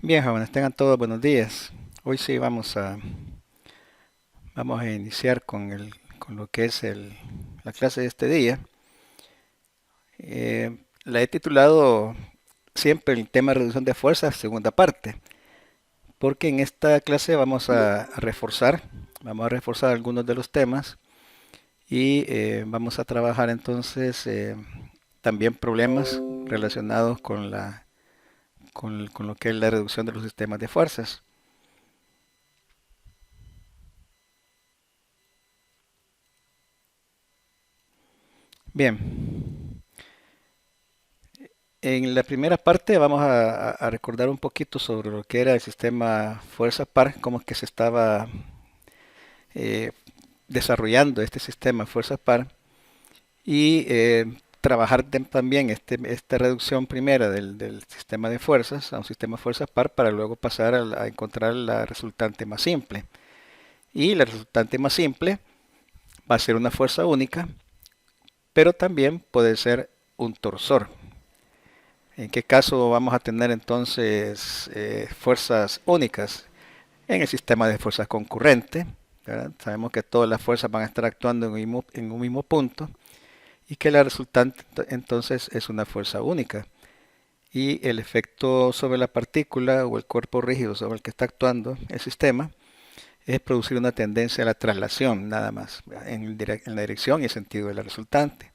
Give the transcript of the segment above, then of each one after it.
Bien, jóvenes, tengan todos buenos días. Hoy sí vamos a iniciar con lo que es la clase de este día. La he titulado siempre el tema reducción de fuerzas, segunda parte, porque en esta clase vamos a reforzar algunos de los temas y vamos a trabajar entonces también problemas relacionados con lo que es la reducción de los sistemas de fuerzas. Bien, en la primera parte vamos a recordar un poquito sobre lo que era el sistema fuerza par, cómo es que se estaba eh, desarrollando este sistema fuerza par y trabajar también esta reducción primera del sistema de fuerzas a un sistema fuerza par para luego pasar a encontrar la resultante más simple. Y la resultante más simple va a ser una fuerza única, pero también puede ser un torsor. ¿En qué caso vamos a tener entonces fuerzas únicas? En el sistema de fuerzas concurrente, ¿verdad? Sabemos que todas las fuerzas van a estar actuando en un mismo punto y que la resultante entonces es una fuerza única. Y el efecto sobre la partícula o el cuerpo rígido sobre el que está actuando el sistema es producir una tendencia a la traslación, nada más, en la dirección y el sentido de la resultante.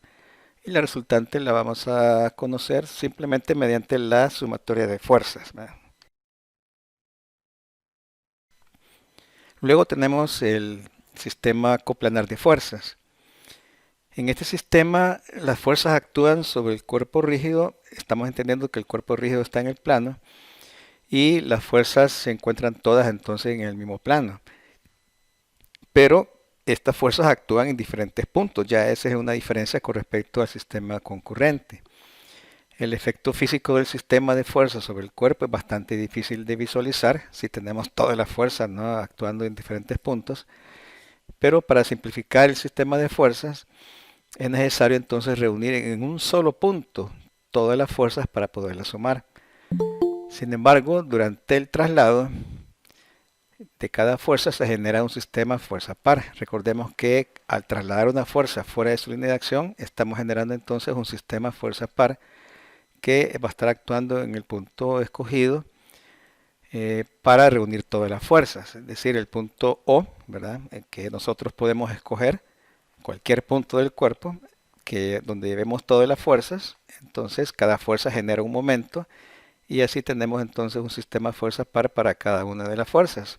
Y la resultante la vamos a conocer simplemente mediante la sumatoria de fuerzas, ¿verdad? Luego tenemos el sistema coplanar de fuerzas. En este sistema las fuerzas actúan sobre el cuerpo rígido, estamos entendiendo que el cuerpo rígido está en el plano y las fuerzas se encuentran todas entonces en el mismo plano. Pero estas fuerzas actúan en diferentes puntos, ya esa es una diferencia con respecto al sistema concurrente. El efecto físico del sistema de fuerzas sobre el cuerpo es bastante difícil de visualizar si tenemos todas las fuerzas, ¿no?, actuando en diferentes puntos, pero para simplificar el sistema de fuerzas es necesario entonces reunir en un solo punto todas las fuerzas para poderlas sumar. Sin embargo, durante el traslado de cada fuerza se genera un sistema fuerza par. Recordemos que al trasladar una fuerza fuera de su línea de acción, estamos generando entonces un sistema fuerza par que va a estar actuando en el punto escogido para reunir todas las fuerzas, es decir, el punto O, ¿verdad? Que nosotros podemos escoger cualquier punto del cuerpo donde vemos todas las fuerzas, entonces cada fuerza genera un momento y así tenemos entonces un sistema fuerza par para cada una de las fuerzas.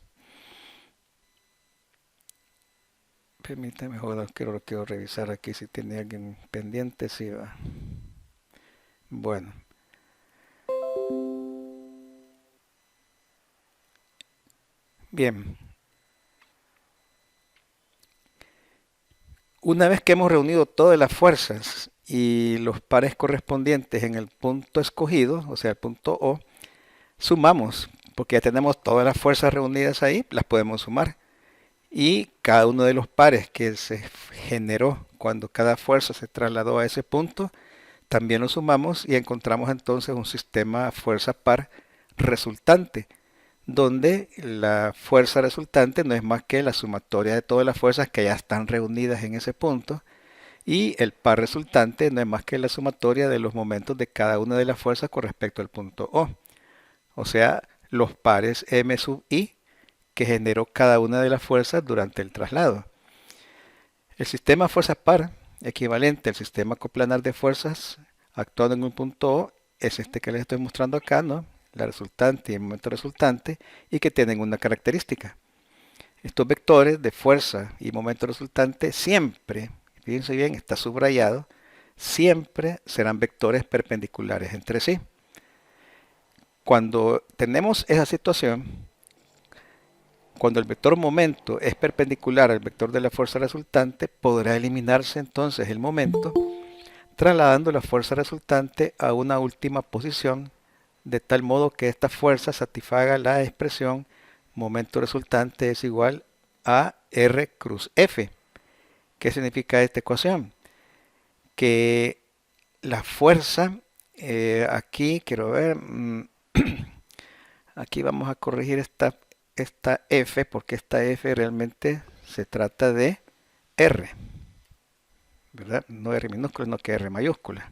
Permítame, joder, quiero revisar aquí si tiene alguien pendiente, si va. Bueno, bien. Una vez que hemos reunido todas las fuerzas y los pares correspondientes en el punto escogido, o sea, el punto O, sumamos, porque ya tenemos todas las fuerzas reunidas ahí, las podemos sumar. Y cada uno de los pares que se generó cuando cada fuerza se trasladó a ese punto, también lo sumamos y encontramos entonces un sistema fuerza par resultante, donde la fuerza resultante no es más que la sumatoria de todas las fuerzas que ya están reunidas en ese punto y el par resultante no es más que la sumatoria de los momentos de cada una de las fuerzas con respecto al punto O. O sea, los pares M sub I que generó cada una de las fuerzas durante el traslado. El sistema fuerza par, equivalente al sistema coplanar de fuerzas actuando en un punto O, es este que les estoy mostrando acá, ¿no? La resultante y el momento resultante, y que tienen una característica. Estos vectores de fuerza y momento resultante siempre, fíjense bien, está subrayado, siempre serán vectores perpendiculares entre sí. Cuando tenemos esa situación, cuando el vector momento es perpendicular al vector de la fuerza resultante, podrá eliminarse entonces el momento, trasladando la fuerza resultante a una última posición, de tal modo que esta fuerza satisfaga la expresión momento resultante es igual a R cruz F. ¿Qué significa esta ecuación? Que la fuerza, aquí quiero ver, Aquí vamos a corregir esta F, porque esta F realmente se trata de R, ¿verdad? No R minúscula, no que R mayúscula.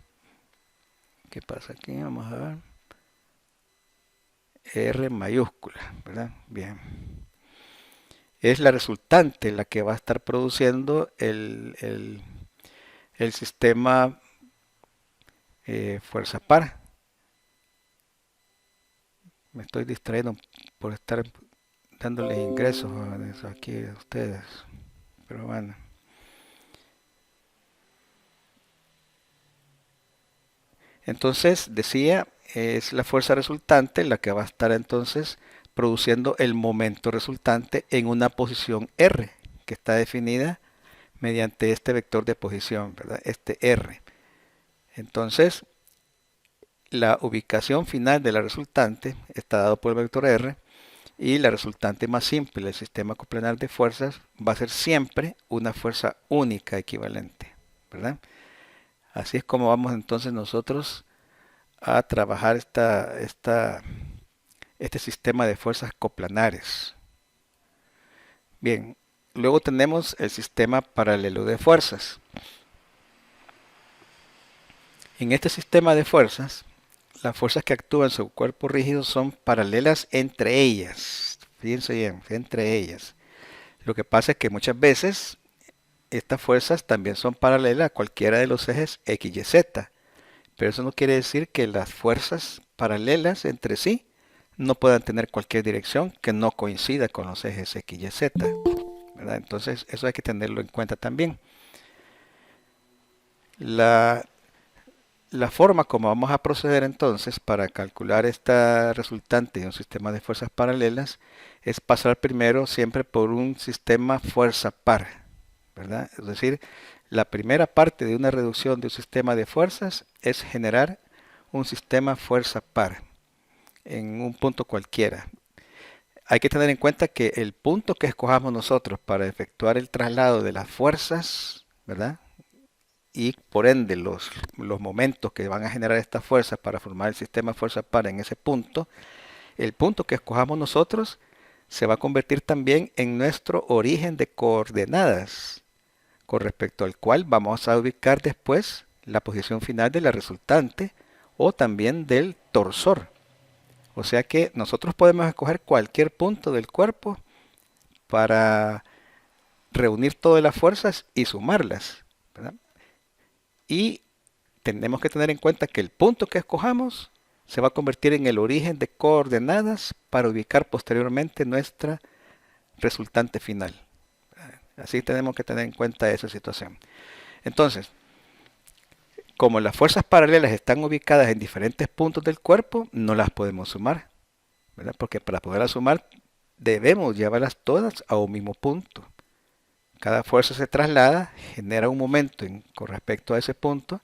¿Qué pasa aquí? Vamos a ver. R mayúscula, ¿verdad? Bien. Es la resultante la que va a estar produciendo el sistema fuerza par. Me estoy distrayendo por estar dándoles ingresos aquí a ustedes. Pero bueno. Entonces, decía, es la fuerza resultante la que va a estar entonces produciendo el momento resultante en una posición R, que está definida mediante este vector de posición, ¿verdad? Este R. Entonces, la ubicación final de la resultante está dado por el vector R y la resultante más simple del sistema coplanar de fuerzas va a ser siempre una fuerza única equivalente, ¿verdad? Así es como vamos entonces nosotros a trabajar este sistema de fuerzas coplanares. Bien, luego tenemos el sistema paralelo de fuerzas. En este sistema de fuerzas, las fuerzas que actúan sobre el cuerpo rígido son paralelas entre ellas. Fíjense bien, entre ellas. Lo que pasa es que muchas veces estas fuerzas también son paralelas a cualquiera de los ejes X, Y, Z. Pero eso no quiere decir que las fuerzas paralelas entre sí no puedan tener cualquier dirección que no coincida con los ejes X, Y, Z, ¿verdad? Entonces eso hay que tenerlo en cuenta también. La, la forma como vamos a proceder entonces para calcular esta resultante de un sistema de fuerzas paralelas es pasar primero siempre por un sistema fuerza par, ¿verdad? Es decir, la primera parte de una reducción de un sistema de fuerzas es generar un sistema fuerza par en un punto cualquiera. Hay que tener en cuenta que el punto que escojamos nosotros para efectuar el traslado de las fuerzas, ¿verdad? Y por ende los momentos que van a generar estas fuerzas para formar el sistema fuerza par en ese punto, el punto que escojamos nosotros se va a convertir también en nuestro origen de coordenadas, con respecto al cual vamos a ubicar después la posición final de la resultante o también del torsor. O sea que nosotros podemos escoger cualquier punto del cuerpo para reunir todas las fuerzas y sumarlas, ¿verdad? Y tenemos que tener en cuenta que el punto que escojamos se va a convertir en el origen de coordenadas para ubicar posteriormente nuestra resultante final. Así tenemos que tener en cuenta esa situación. Entonces, como las fuerzas paralelas están ubicadas en diferentes puntos del cuerpo, no las podemos sumar, ¿verdad? Porque para poderlas sumar debemos llevarlas todas a un mismo punto. Cada fuerza se traslada, genera un momento con respecto a ese punto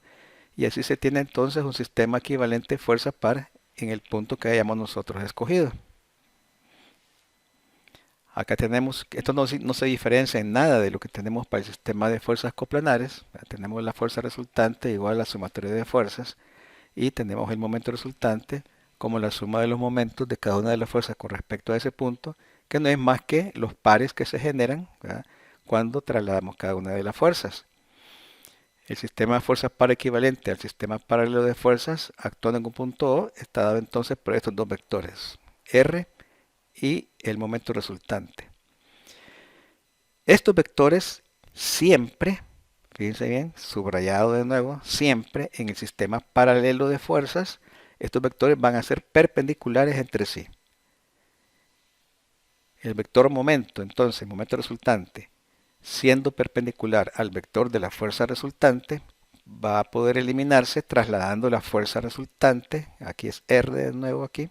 y así se tiene entonces un sistema equivalente fuerza par en el punto que hayamos nosotros escogido. Acá tenemos, esto no se diferencia en nada de lo que tenemos para el sistema de fuerzas coplanares. Tenemos la fuerza resultante igual a la sumatoria de fuerzas y tenemos el momento resultante como la suma de los momentos de cada una de las fuerzas con respecto a ese punto, que no es más que los pares que se generan, ¿verdad?, cuando trasladamos cada una de las fuerzas. El sistema de fuerzas par equivalente al sistema paralelo de fuerzas actuando en un punto O está dado entonces por estos dos vectores, R y el momento resultante. Estos vectores siempre, fíjense bien, subrayado de nuevo, siempre en el sistema paralelo de fuerzas, estos vectores van a ser perpendiculares entre sí. El vector momento, entonces, momento resultante, siendo perpendicular al vector de la fuerza resultante, va a poder eliminarse trasladando la fuerza resultante, aquí es R de nuevo aquí,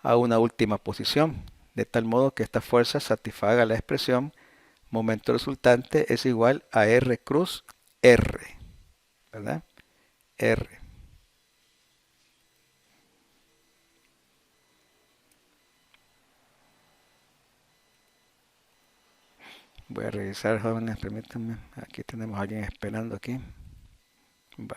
a una última posición, de tal modo que esta fuerza satisfaga la expresión momento resultante es igual a R cruz R, ¿verdad? R. Voy a revisar, jóvenes, permítanme. Aquí tenemos a alguien esperando aquí. Va.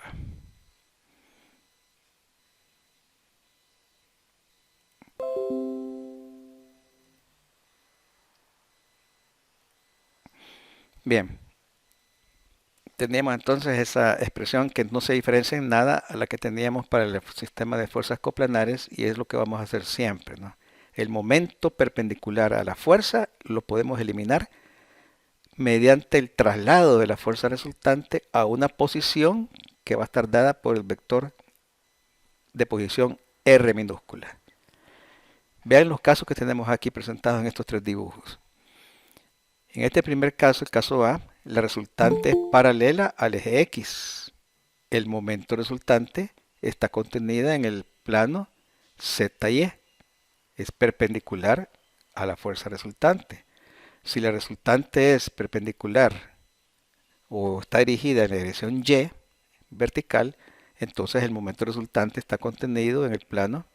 Bien, tenemos entonces esa expresión que no se diferencia en nada a la que teníamos para el sistema de fuerzas coplanares y es lo que vamos a hacer siempre, ¿no? El momento perpendicular a la fuerza lo podemos eliminar mediante el traslado de la fuerza resultante a una posición que va a estar dada por el vector de posición R minúscula. Vean los casos que tenemos aquí presentados en estos tres dibujos. En este primer caso, el caso A, la resultante es paralela al eje X. El momento resultante está contenida en el plano ZY. Es perpendicular a la fuerza resultante. Si la resultante es perpendicular o está dirigida en la dirección Y vertical, entonces el momento resultante está contenido en el plano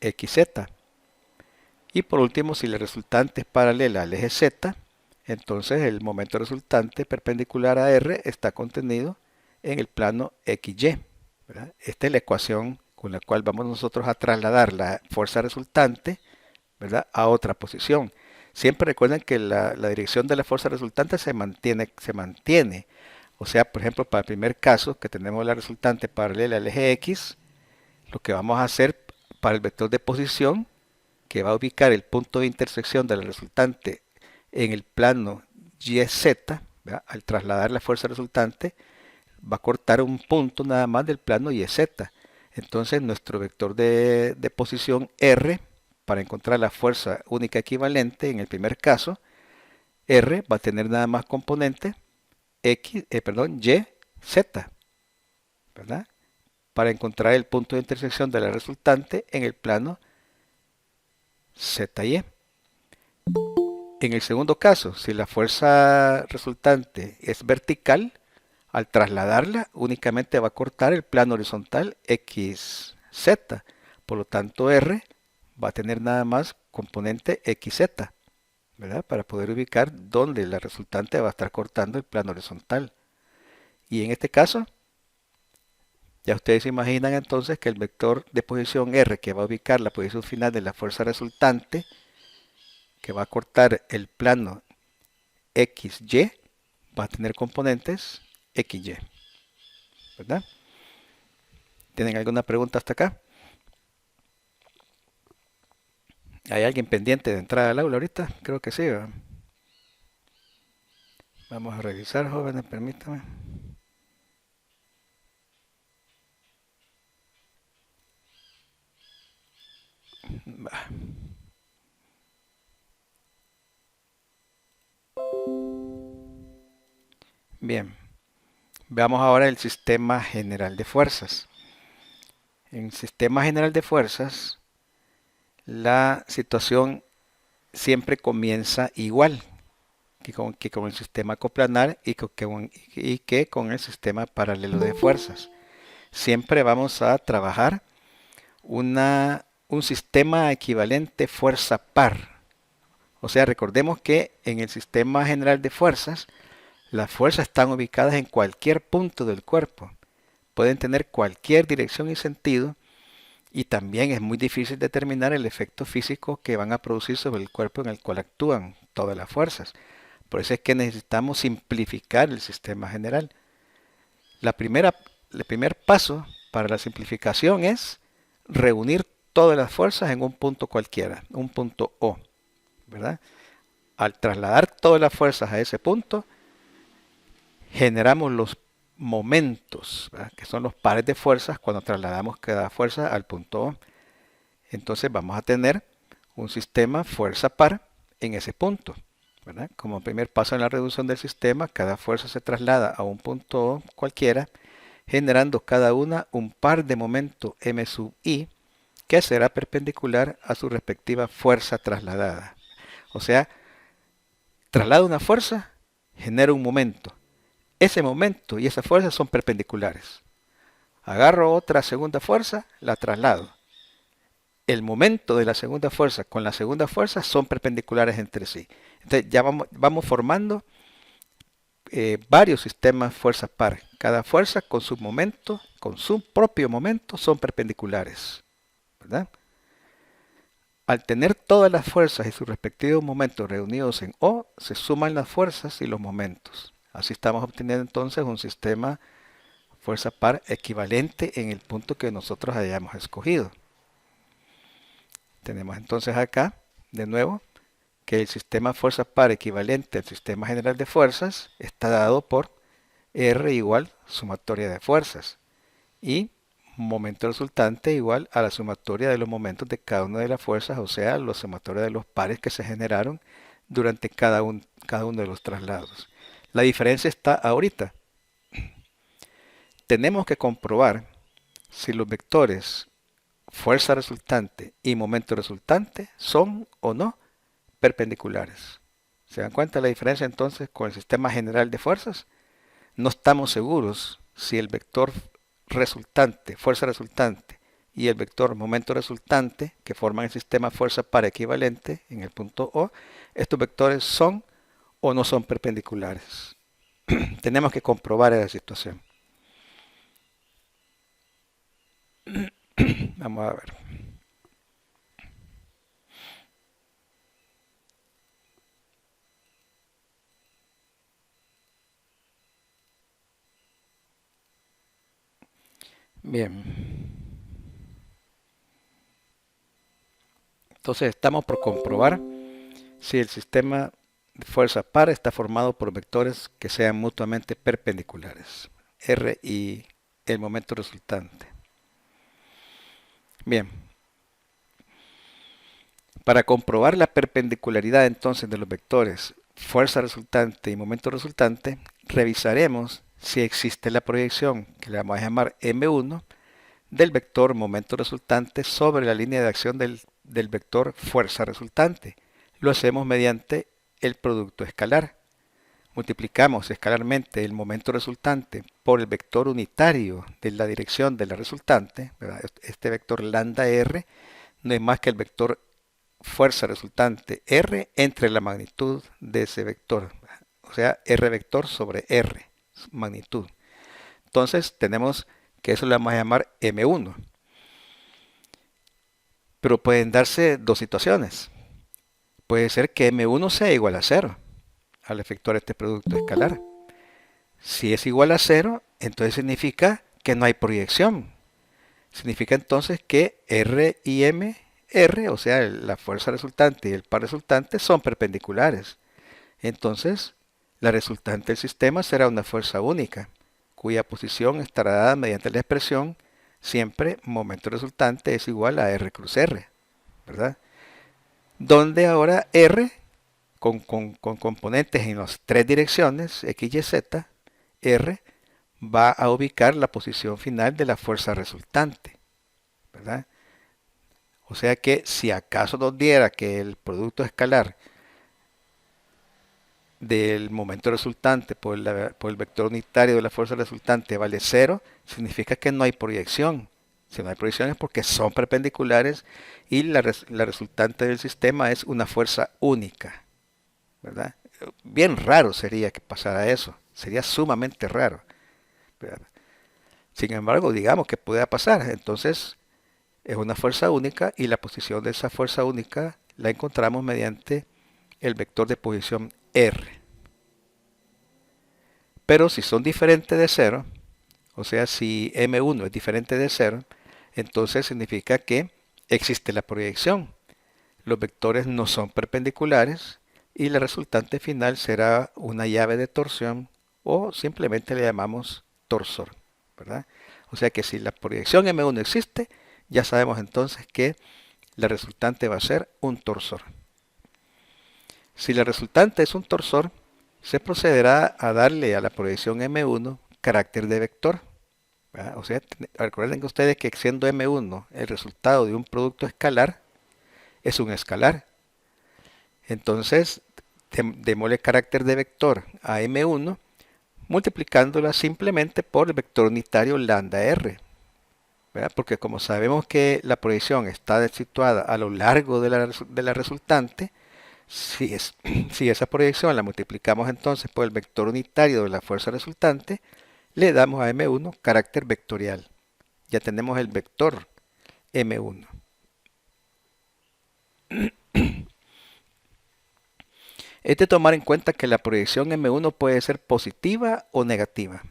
XZ. Y por último, si la resultante es paralela al eje Z, entonces el momento resultante perpendicular a R está contenido en el plano XY, ¿verdad? Esta es la ecuación con la cual vamos nosotros a trasladar la fuerza resultante, ¿verdad?, a otra posición. Siempre recuerden que la dirección de la fuerza resultante se mantiene. O sea, por ejemplo, para el primer caso, que tenemos la resultante paralela al eje X, lo que vamos a hacer para el vector de posición, que va a ubicar el punto de intersección de la resultante en el plano YZ, ¿verdad?, al trasladar la fuerza resultante, va a cortar un punto nada más del plano YZ. Entonces, nuestro vector de posición R, para encontrar la fuerza única equivalente en el primer caso, R va a tener nada más componente Y, Z, ¿verdad?, para encontrar el punto de intersección de la resultante en el plano ZY. En el segundo caso, si la fuerza resultante es vertical, al trasladarla únicamente va a cortar el plano horizontal XZ. Por lo tanto, R va a tener nada más componente XZ, ¿verdad?, para poder ubicar dónde la resultante va a estar cortando el plano horizontal. Y en este caso, ya ustedes se imaginan entonces que el vector de posición R, que va a ubicar la posición final de la fuerza resultante, que va a cortar el plano XY, va a tener componentes XY, ¿verdad? ¿Tienen alguna pregunta hasta acá? ¿Hay alguien pendiente de entrar al aula ahorita? Creo que sí, ¿verdad? Vamos a revisar, jóvenes, permítanme. Bien, veamos ahora el sistema general de fuerzas. En el sistema general de fuerzas, la situación siempre comienza igual que con el sistema coplanar y que con el sistema paralelo de fuerzas. Siempre vamos a trabajar un sistema equivalente fuerza par. O sea, recordemos que en el sistema general de fuerzas, las fuerzas están ubicadas en cualquier punto del cuerpo. Pueden tener cualquier dirección y sentido y también es muy difícil determinar el efecto físico que van a producir sobre el cuerpo en el cual actúan todas las fuerzas. Por eso es que necesitamos simplificar el sistema general. El primer paso para la simplificación es reunir todas las fuerzas en un punto cualquiera, un punto O, ¿verdad? Al trasladar todas las fuerzas a ese punto, generamos los momentos, ¿verdad?, que son los pares de fuerzas cuando trasladamos cada fuerza al punto O. Entonces vamos a tener un sistema fuerza par en ese punto, ¿verdad? Como primer paso en la reducción del sistema, cada fuerza se traslada a un punto O cualquiera, generando cada una un par de momento m sub i que será perpendicular a su respectiva fuerza trasladada. O sea, traslado una fuerza, genera un momento. Ese momento y esa fuerza son perpendiculares. Agarro otra segunda fuerza, la traslado. El momento de la segunda fuerza con la segunda fuerza son perpendiculares entre sí. Entonces ya vamos formando varios sistemas fuerza par. Cada fuerza con su momento, con su propio momento, son perpendiculares, ¿verdad? Al tener todas las fuerzas y sus respectivos momentos reunidos en O, se suman las fuerzas y los momentos. Así estamos obteniendo entonces un sistema fuerza par equivalente en el punto que nosotros hayamos escogido. Tenemos entonces acá, de nuevo, que el sistema fuerza par equivalente al sistema general de fuerzas está dado por R igual sumatoria de fuerzas y momento resultante igual a la sumatoria de los momentos de cada una de las fuerzas, o sea, la sumatoria de los pares que se generaron durante cada uno de los traslados. La diferencia está ahorita. Tenemos que comprobar si los vectores fuerza resultante y momento resultante son o no perpendiculares. ¿Se dan cuenta de la diferencia entonces con el sistema general de fuerzas? No estamos seguros si el vector resultante, fuerza resultante, y el vector momento resultante, que forman el sistema fuerza par equivalente en el punto O, estos vectores son o no son perpendiculares. Tenemos que comprobar esa situación. Vamos a ver. Bien. Entonces estamos por comprobar si el sistema de fuerza par está formado por vectores que sean mutuamente perpendiculares. R y el momento resultante. Bien. Para comprobar la perpendicularidad entonces de los vectores fuerza resultante y momento resultante, revisaremos si existe la proyección, que le vamos a llamar M1, del vector momento resultante sobre la línea de acción del vector fuerza resultante. Lo hacemos mediante el producto escalar. Multiplicamos escalarmente el momento resultante por el vector unitario de la dirección de la resultante, ¿verdad? Este vector lambda R no es más que el vector fuerza resultante R entre la magnitud de ese vector, o sea, R vector sobre R, magnitud. Entonces tenemos que eso le vamos a llamar M1. Pero pueden darse dos situaciones. Puede ser que M1 sea igual a 0 al efectuar este producto escalar. Si es igual a 0, entonces significa que no hay proyección. Significa entonces que R y M, R, o sea, la fuerza resultante y el par resultante son perpendiculares. Entonces, la resultante del sistema será una fuerza única, cuya posición estará dada mediante la expresión siempre momento resultante es igual a R cruz R, ¿verdad? Donde ahora R, con componentes en las tres direcciones, X, Y, Z, R va a ubicar la posición final de la fuerza resultante, ¿verdad? O sea que si acaso nos diera que el producto escalar del momento resultante por el vector unitario de la fuerza resultante vale 0, significa que no hay proyección. Si no hay proyección es porque son perpendiculares y la resultante del sistema es una fuerza única, ¿verdad? Bien raro sería que pasara eso, sería sumamente raro, ¿verdad? Sin embargo, digamos que pueda pasar, entonces es una fuerza única y la posición de esa fuerza única la encontramos mediante el vector de posición R. Pero si son diferentes de 0, o sea, si M1 es diferente de 0, entonces significa que existe la proyección. Los vectores no son perpendiculares y la resultante final será una llave de torsión o simplemente le llamamos torsor, ¿verdad? O sea que si la proyección M1 existe, ya sabemos entonces que la resultante va a ser un torsor. Si la resultante es un torsor, se procederá a darle a la proyección M1 carácter de vector, ¿verdad? O sea, recuerden que ustedes que siendo M1 el resultado de un producto escalar, es un escalar. Entonces, démosle carácter de vector a M1 multiplicándola simplemente por el vector unitario lambda R, ¿verdad? Porque como sabemos que la proyección está situada a lo largo de la resultante, si esa proyección la multiplicamos entonces por el vector unitario de la fuerza resultante, le damos a M1 carácter vectorial. Ya tenemos el vector M1. Es de tomar en cuenta que la proyección M1 puede ser positiva o negativa.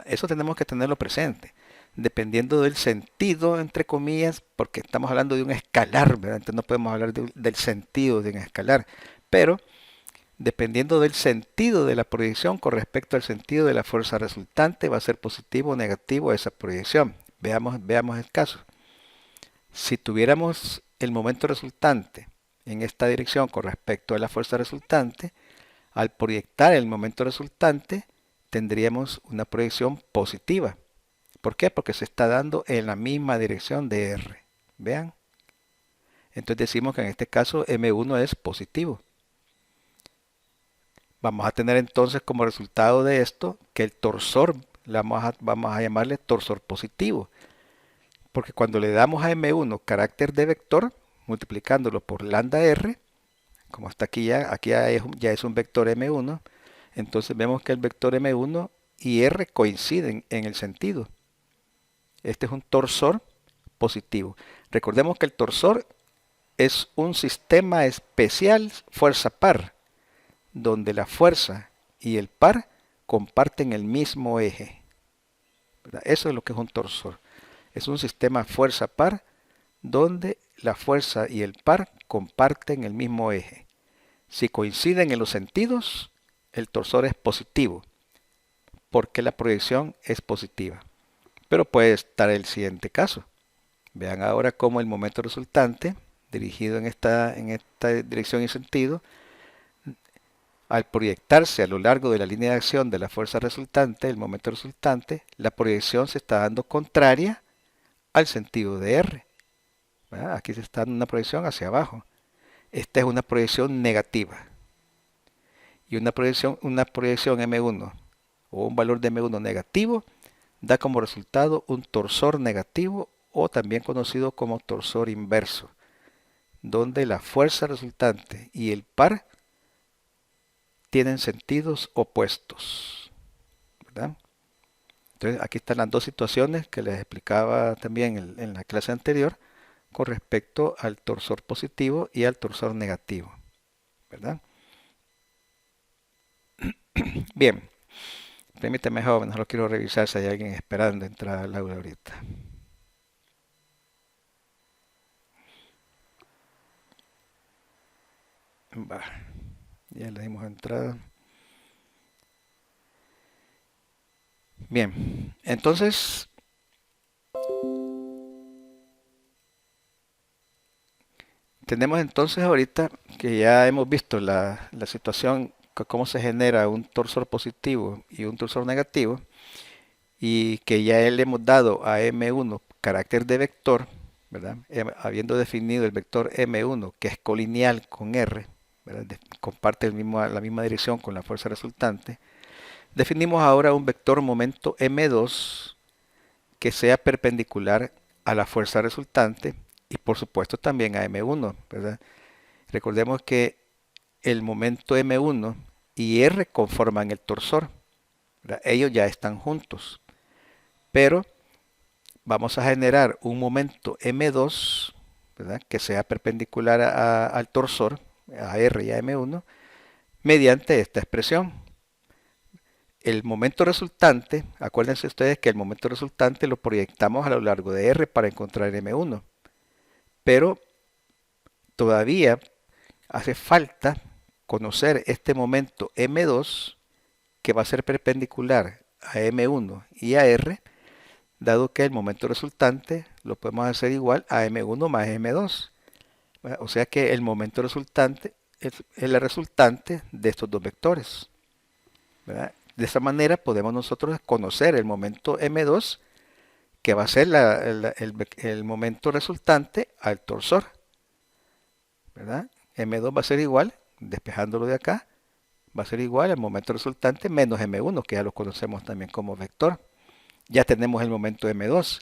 Eso tenemos que tenerlo presente, dependiendo del sentido, entre comillas, porque estamos hablando de un escalar, ¿verdad? Entonces no podemos hablar del sentido de un escalar, pero dependiendo del sentido de la proyección con respecto al sentido de la fuerza resultante, va a ser positivo o negativo esa proyección. Veamos el caso. Si tuviéramos el momento resultante en esta dirección con respecto a la fuerza resultante, al proyectar el momento resultante, tendríamos una proyección positiva. ¿Por qué? Porque se está dando en la misma dirección de R. Vean. Entonces decimos que en este caso M1 es positivo. Vamos a tener entonces como resultado de esto que el torsor, vamos a llamarle torsor positivo. Porque cuando le damos a M1 carácter de vector, multiplicándolo por lambda R, como está aquí ya es un vector M1, entonces vemos que el vector M1 y R coinciden en el sentido. Este es un torsor positivo. Recordemos que el torsor es un sistema especial fuerza par, donde la fuerza y el par comparten el mismo eje. ¿Verdad? Eso es lo que es un torsor. Es un sistema fuerza par donde la fuerza y el par comparten el mismo eje. Si coinciden en los sentidos, el torsor es positivo, porque la proyección es positiva. Pero puede estar el siguiente caso. Vean ahora cómo el momento resultante, dirigido en esta dirección y sentido, al proyectarse a lo largo de la línea de acción de la fuerza resultante, el momento resultante, la proyección se está dando contraria al sentido de R. ¿Verdad? Aquí se está dando una proyección hacia abajo. Esta es una proyección negativa. Y una proyección M1 o un valor de M1 negativo da como resultado un torsor negativo o también conocido como torsor inverso, donde la fuerza resultante y el par tienen sentidos opuestos. ¿Verdad? Entonces aquí están las dos situaciones que les explicaba también en la clase anterior con respecto al torsor positivo y al torsor negativo. ¿Verdad? Bien, permítame, joven, no lo quiero revisar si hay alguien esperando entrar al aula ahorita. Va, ya le dimos entrada. Bien, entonces tenemos entonces ahorita que ya hemos visto la situación, cómo se genera un torsor positivo y un torsor negativo, y que ya le hemos dado a M1 carácter de vector, ¿verdad? Habiendo definido el vector M1 que es colineal con R, ¿verdad? Comparte la misma dirección con la fuerza resultante. Definimos ahora un vector momento M2 que sea perpendicular a la fuerza resultante y por supuesto también a M1, ¿verdad? Recordemos que el momento M1 y R conforman el torsor, ¿verdad? Ellos ya están juntos, pero vamos a generar un momento M2, ¿verdad? Que sea perpendicular al torsor, a R y a M1, mediante esta expresión. El momento resultante, acuérdense ustedes que el momento resultante lo proyectamos a lo largo de R para encontrar M1, pero todavía hace falta conocer este momento M2 que va a ser perpendicular a M1 y a R, dado que el momento resultante lo podemos hacer igual a M1 más M2. O sea que el momento resultante es la resultante de estos dos vectores. ¿Verdad? De esa manera podemos nosotros conocer el momento M2 que va a ser el momento resultante al torsor. ¿Verdad? M2 va a ser igual, despejándolo de acá, va a ser igual al momento resultante menos M1, que ya lo conocemos también como vector. Ya tenemos el momento M2.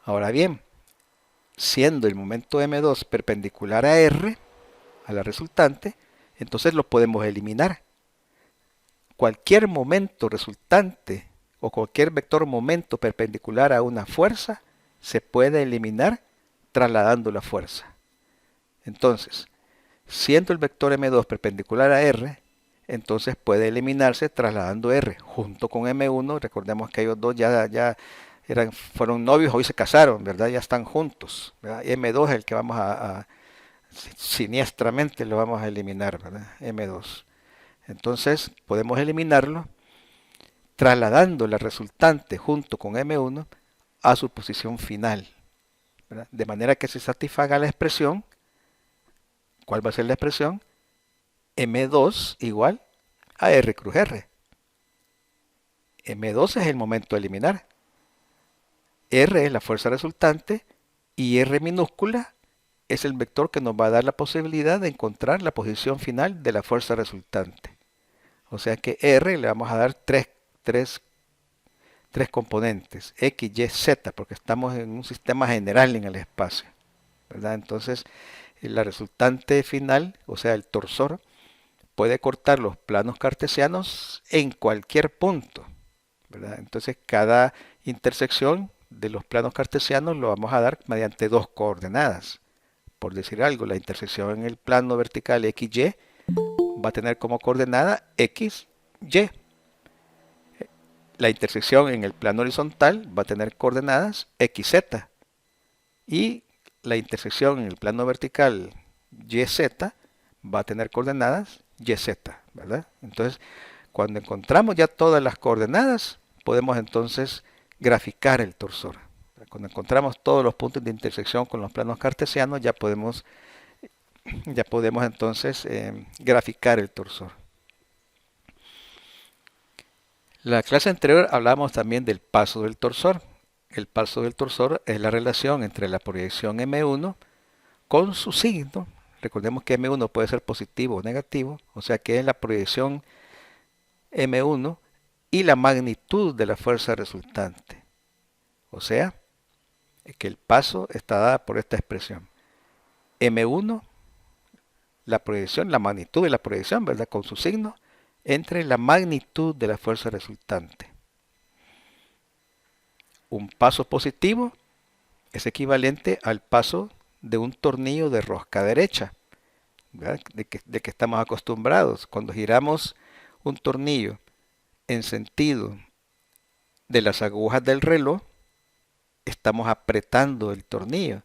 Ahora bien, siendo el momento M2 perpendicular a R, a la resultante, entonces lo podemos eliminar. Cualquier momento resultante o cualquier vector momento perpendicular a una fuerza se puede eliminar trasladando la fuerza. Entonces, Siendo el vector M2 perpendicular a R, entonces puede eliminarse trasladando R junto con M1. Recordemos que ellos dos ya fueron novios, hoy se casaron, ¿verdad? Ya están juntos, ¿verdad? M2 es el que vamos siniestramente lo vamos a eliminar, ¿verdad? M2. Entonces podemos eliminarlo trasladando la resultante junto con M1 a su posición final, ¿verdad? De manera que se satisfaga la expresión. ¿Cuál va a ser la expresión? M2 igual a R cruz R. M2 es el momento de eliminar. R es la fuerza resultante y R minúscula es el vector que nos va a dar la posibilidad de encontrar la posición final de la fuerza resultante. O sea que R le vamos a dar tres componentes, X, Y, Z, porque estamos en un sistema general en el espacio, ¿verdad? Entonces, la resultante final, o sea, el torsor, puede cortar los planos cartesianos en cualquier punto, ¿verdad? Entonces, cada intersección de los planos cartesianos lo vamos a dar mediante dos coordenadas. Por decir algo, la intersección en el plano vertical XY va a tener como coordenada X, Y. La intersección en el plano horizontal va a tener coordenadas XZ. Y la intersección en el plano vertical YZ va a tener coordenadas YZ, ¿verdad? Entonces, cuando encontramos ya todas las coordenadas, podemos entonces graficar el torsor. Cuando encontramos todos los puntos de intersección con los planos cartesianos, ya podemos entonces graficar el torsor. La clase anterior hablamos también del paso del torsor. El paso del torsor es la relación entre la proyección M1 con su signo. Recordemos que M1 puede ser positivo o negativo, o sea que es la proyección M1 y la magnitud de la fuerza resultante. O sea, que el paso está dada por esta expresión. M1, la proyección, la magnitud de la proyección, ¿verdad? Con su signo, entre la magnitud de la fuerza resultante. Un paso positivo es equivalente al paso de un tornillo de rosca derecha, ¿verdad? De que estamos acostumbrados. Cuando giramos un tornillo en sentido de las agujas del reloj, estamos apretando el tornillo.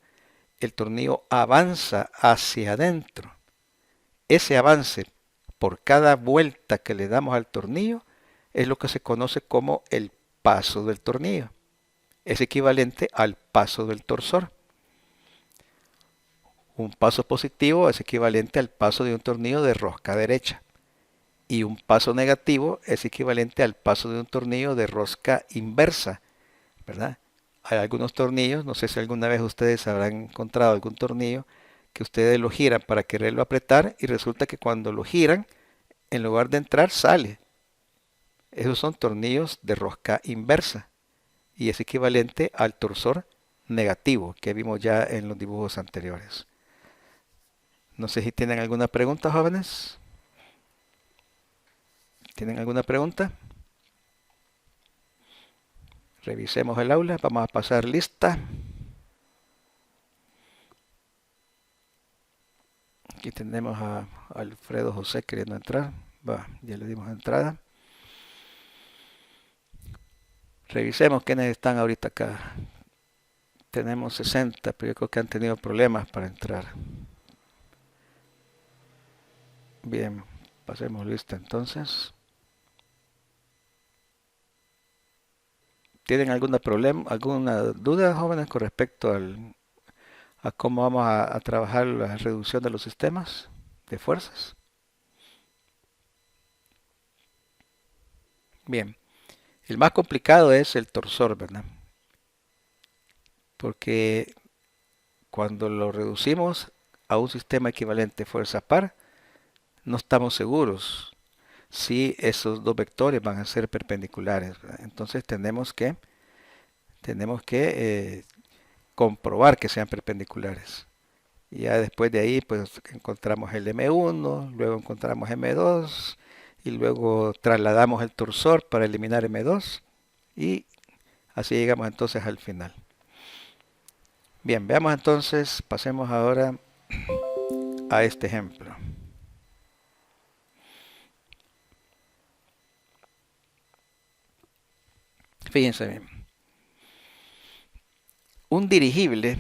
El tornillo avanza hacia adentro. Ese avance por cada vuelta que le damos al tornillo es lo que se conoce como el paso del tornillo. Es equivalente al paso del torsor. Un paso positivo es equivalente al paso de un tornillo de rosca derecha. Y un paso negativo es equivalente al paso de un tornillo de rosca inversa, ¿verdad? Hay algunos tornillos, no sé si alguna vez ustedes habrán encontrado algún tornillo que ustedes lo giran para quererlo apretar y resulta que cuando lo giran, en lugar de entrar, sale. Esos son tornillos de rosca inversa y es equivalente al torsor negativo que vimos ya en los dibujos anteriores. No sé si tienen alguna pregunta, jóvenes. ¿Tienen alguna pregunta? Revisemos el aula, vamos a pasar lista. Aquí tenemos a Alfredo José queriendo entrar. Ya le dimos entrada. Revisemos quiénes están ahorita acá. Tenemos 60, pero yo creo que han tenido problemas para entrar. Bien, pasemos lista entonces. ¿Tienen alguna duda, jóvenes, con respecto a cómo vamos a trabajar la reducción de los sistemas de fuerzas? Bien, el más complicado es el torsor, ¿verdad? Porque cuando lo reducimos a un sistema equivalente fuerza par, no estamos seguros si esos dos vectores van a ser perpendiculares, ¿verdad? Entonces tenemos que comprobar que sean perpendiculares. Y ya después de ahí pues encontramos el M1, luego encontramos M2 y luego trasladamos el torsor para eliminar M2 y así llegamos entonces al final. Bien, veamos entonces, pasemos ahora a este ejemplo. Fíjense bien. Un dirigible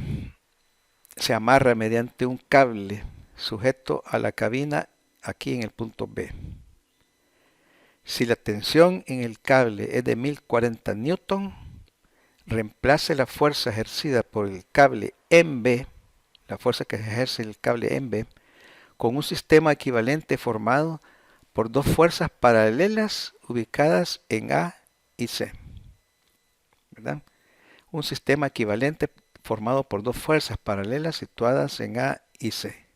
se amarra mediante un cable sujeto a la cabina aquí en el punto B. Si la tensión en el cable es de 1040 newton, reemplace la fuerza ejercida por el cable en B, la fuerza que ejerce el cable en B, con un sistema equivalente formado por dos fuerzas paralelas ubicadas en A y C. ¿Verdad? Un sistema equivalente formado por dos fuerzas paralelas situadas en A y C.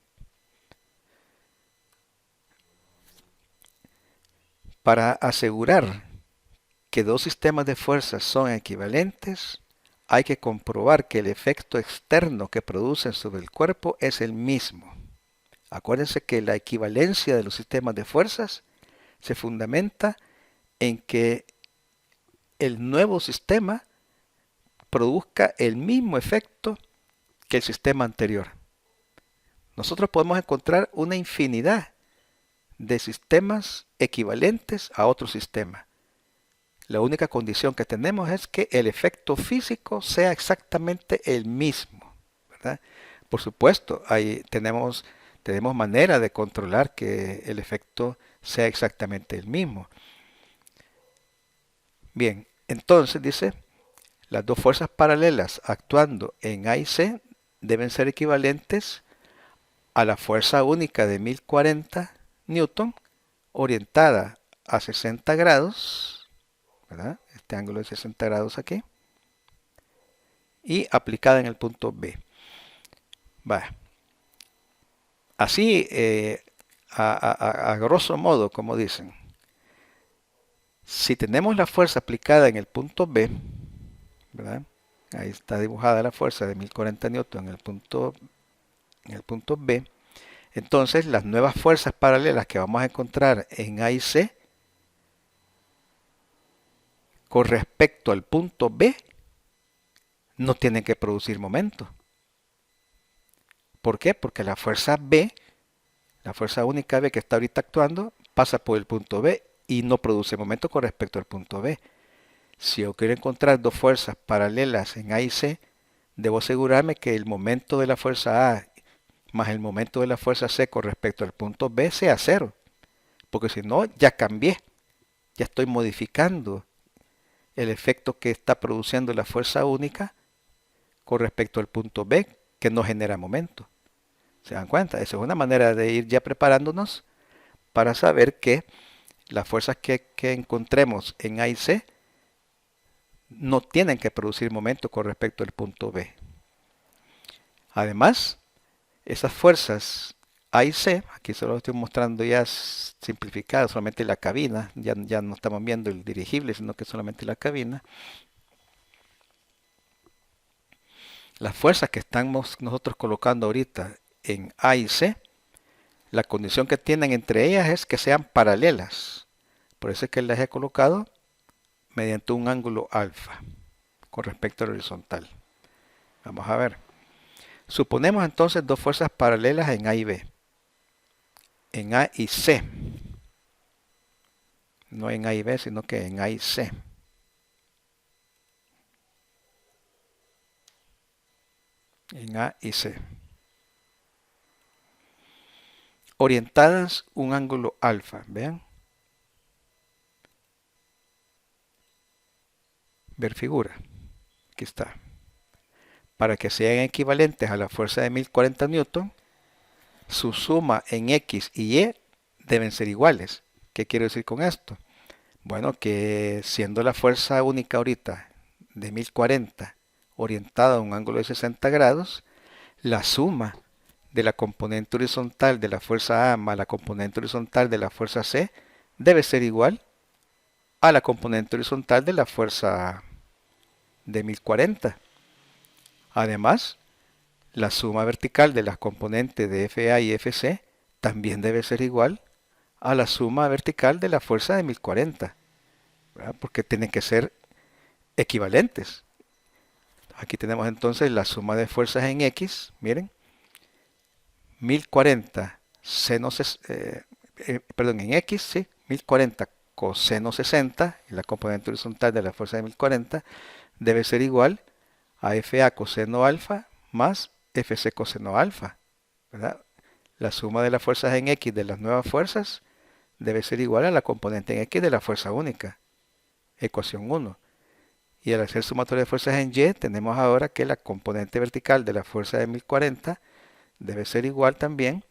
Para asegurar que dos sistemas de fuerzas son equivalentes, hay que comprobar que el efecto externo que producen sobre el cuerpo es el mismo. Acuérdense que la equivalencia de los sistemas de fuerzas se fundamenta en que el nuevo sistema produzca el mismo efecto que el sistema anterior. Nosotros podemos encontrar una infinidad de sistemas equivalentes a otro sistema. La única condición que tenemos es que el efecto físico sea exactamente el mismo, ¿verdad? Por supuesto, ahí tenemos manera de controlar que el efecto sea exactamente el mismo. Bien, entonces dice, las dos fuerzas paralelas actuando en A y C deben ser equivalentes a la fuerza única de 1040 newton orientada a 60 grados, ¿verdad? Este ángulo de 60 grados aquí, y aplicada en el punto B. Va. Así, a grosso modo, como dicen, si tenemos la fuerza aplicada en el punto B, ¿verdad? Ahí está dibujada la fuerza de 1040 newton en el punto B. Entonces, las nuevas fuerzas paralelas que vamos a encontrar en A y C con respecto al punto B no tienen que producir momento. ¿Por qué? Porque la fuerza B, la fuerza única B que está ahorita actuando, pasa por el punto B y no produce momento con respecto al punto B. Si yo quiero encontrar dos fuerzas paralelas en A y C, debo asegurarme que el momento de la fuerza A más el momento de la fuerza C con respecto al punto B sea cero. Porque si no, ya cambié. Ya estoy modificando el efecto que está produciendo la fuerza única con respecto al punto B, que no genera momento. ¿Se dan cuenta? Esa es una manera de ir ya preparándonos para saber que las fuerzas que encontremos en A y C no tienen que producir momento con respecto al punto B. Además, esas fuerzas A y C, aquí solo estoy mostrando ya simplificado, solamente la cabina, ya no estamos viendo el dirigible, sino que solamente la cabina. Las fuerzas que estamos nosotros colocando ahorita en A y C, la condición que tienen entre ellas es que sean paralelas. Por eso es que las he colocado mediante un ángulo alfa con respecto al horizontal. Vamos a ver. Suponemos entonces dos fuerzas paralelas en A y B. En A y C. No en A y B, sino que en A y C. En A y C. Orientadas un ángulo alfa. Vean. Ver figura. Aquí está. Para que sean equivalentes a la fuerza de 1040 newton, su suma en X y Y deben ser iguales. ¿Qué quiero decir con esto? Bueno, que siendo la fuerza única ahorita de 1040 orientada a un ángulo de 60 grados, la suma de la componente horizontal de la fuerza A más la componente horizontal de la fuerza C debe ser igual a la componente horizontal de la fuerza de 1040. Además, la suma vertical de las componentes de FA y FC también debe ser igual a la suma vertical de la fuerza de 1040, ¿verdad? Porque tienen que ser equivalentes. Aquí tenemos entonces la suma de fuerzas en X, miren, 1040 seno, perdón, en X, sí, 1040 coseno 60, y la componente horizontal de la fuerza de 1040 debe ser igual a FA coseno alfa más FC coseno alfa, ¿verdad? La suma de las fuerzas en X de las nuevas fuerzas debe ser igual a la componente en X de la fuerza única, ecuación 1. Y al hacer sumatoria de fuerzas en Y, tenemos ahora que la componente vertical de la fuerza de 1040 debe ser igual también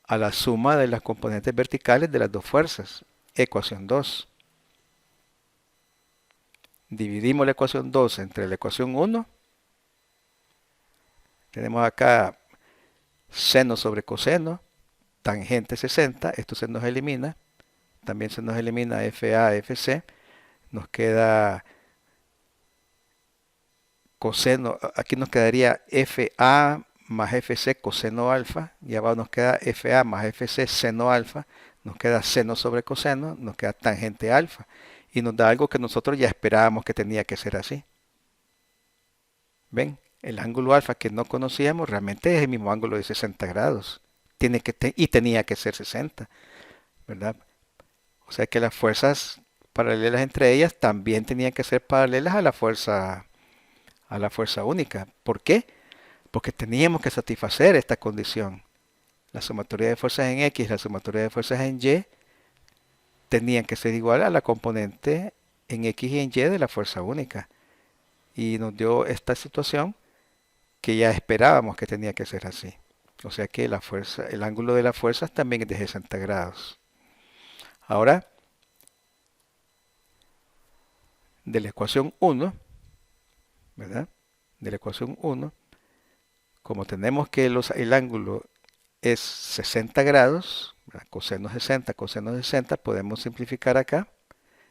a la suma de las componentes verticales de las dos fuerzas, ecuación 2. Dividimos la ecuación 2 entre la ecuación 1. Tenemos acá seno sobre coseno, tangente 60, esto se nos elimina. También se nos elimina FA, FC. Nos queda coseno, aquí nos quedaría FA más FC coseno alfa, y abajo nos queda FA más FC seno alfa, nos queda seno sobre coseno, nos queda tangente alfa, y nos da algo que nosotros ya esperábamos que tenía que ser así. ¿Ven? El ángulo alfa que no conocíamos realmente es el mismo ángulo de 60 grados, y tenía que ser 60, ¿verdad? O sea que las fuerzas paralelas entre ellas también tenían que ser paralelas a la fuerza única. ¿Por qué? Porque teníamos que satisfacer esta condición. La sumatoria de fuerzas en X y la sumatoria de fuerzas en Y tenían que ser igual a la componente en X y en Y de la fuerza única. Y nos dio esta situación que ya esperábamos que tenía que ser así. O sea que la fuerza, el ángulo de las fuerzas también es de 60 grados. Ahora, de la ecuación 1, ¿verdad? De la ecuación 1, como tenemos que el ángulo es 60 grados, ¿verdad? Coseno 60, coseno 60, podemos simplificar acá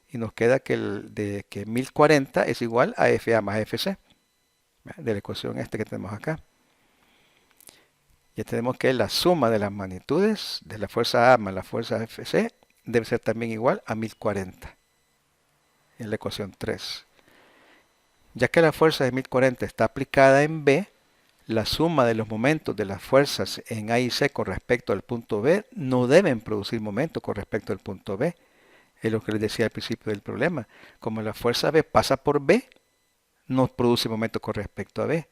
y nos queda que 1040 es igual a FA más FC, ¿verdad? De la ecuación esta que tenemos acá. Ya tenemos que la suma de las magnitudes de la fuerza A más la fuerza FC debe ser también igual a 1040 en la ecuación 3. Ya que la fuerza de 1040 está aplicada en B, la suma de los momentos de las fuerzas en A y C con respecto al punto B no deben producir momento con respecto al punto B. Es lo que les decía al principio del problema. Como la fuerza B pasa por B, no produce momento con respecto a B.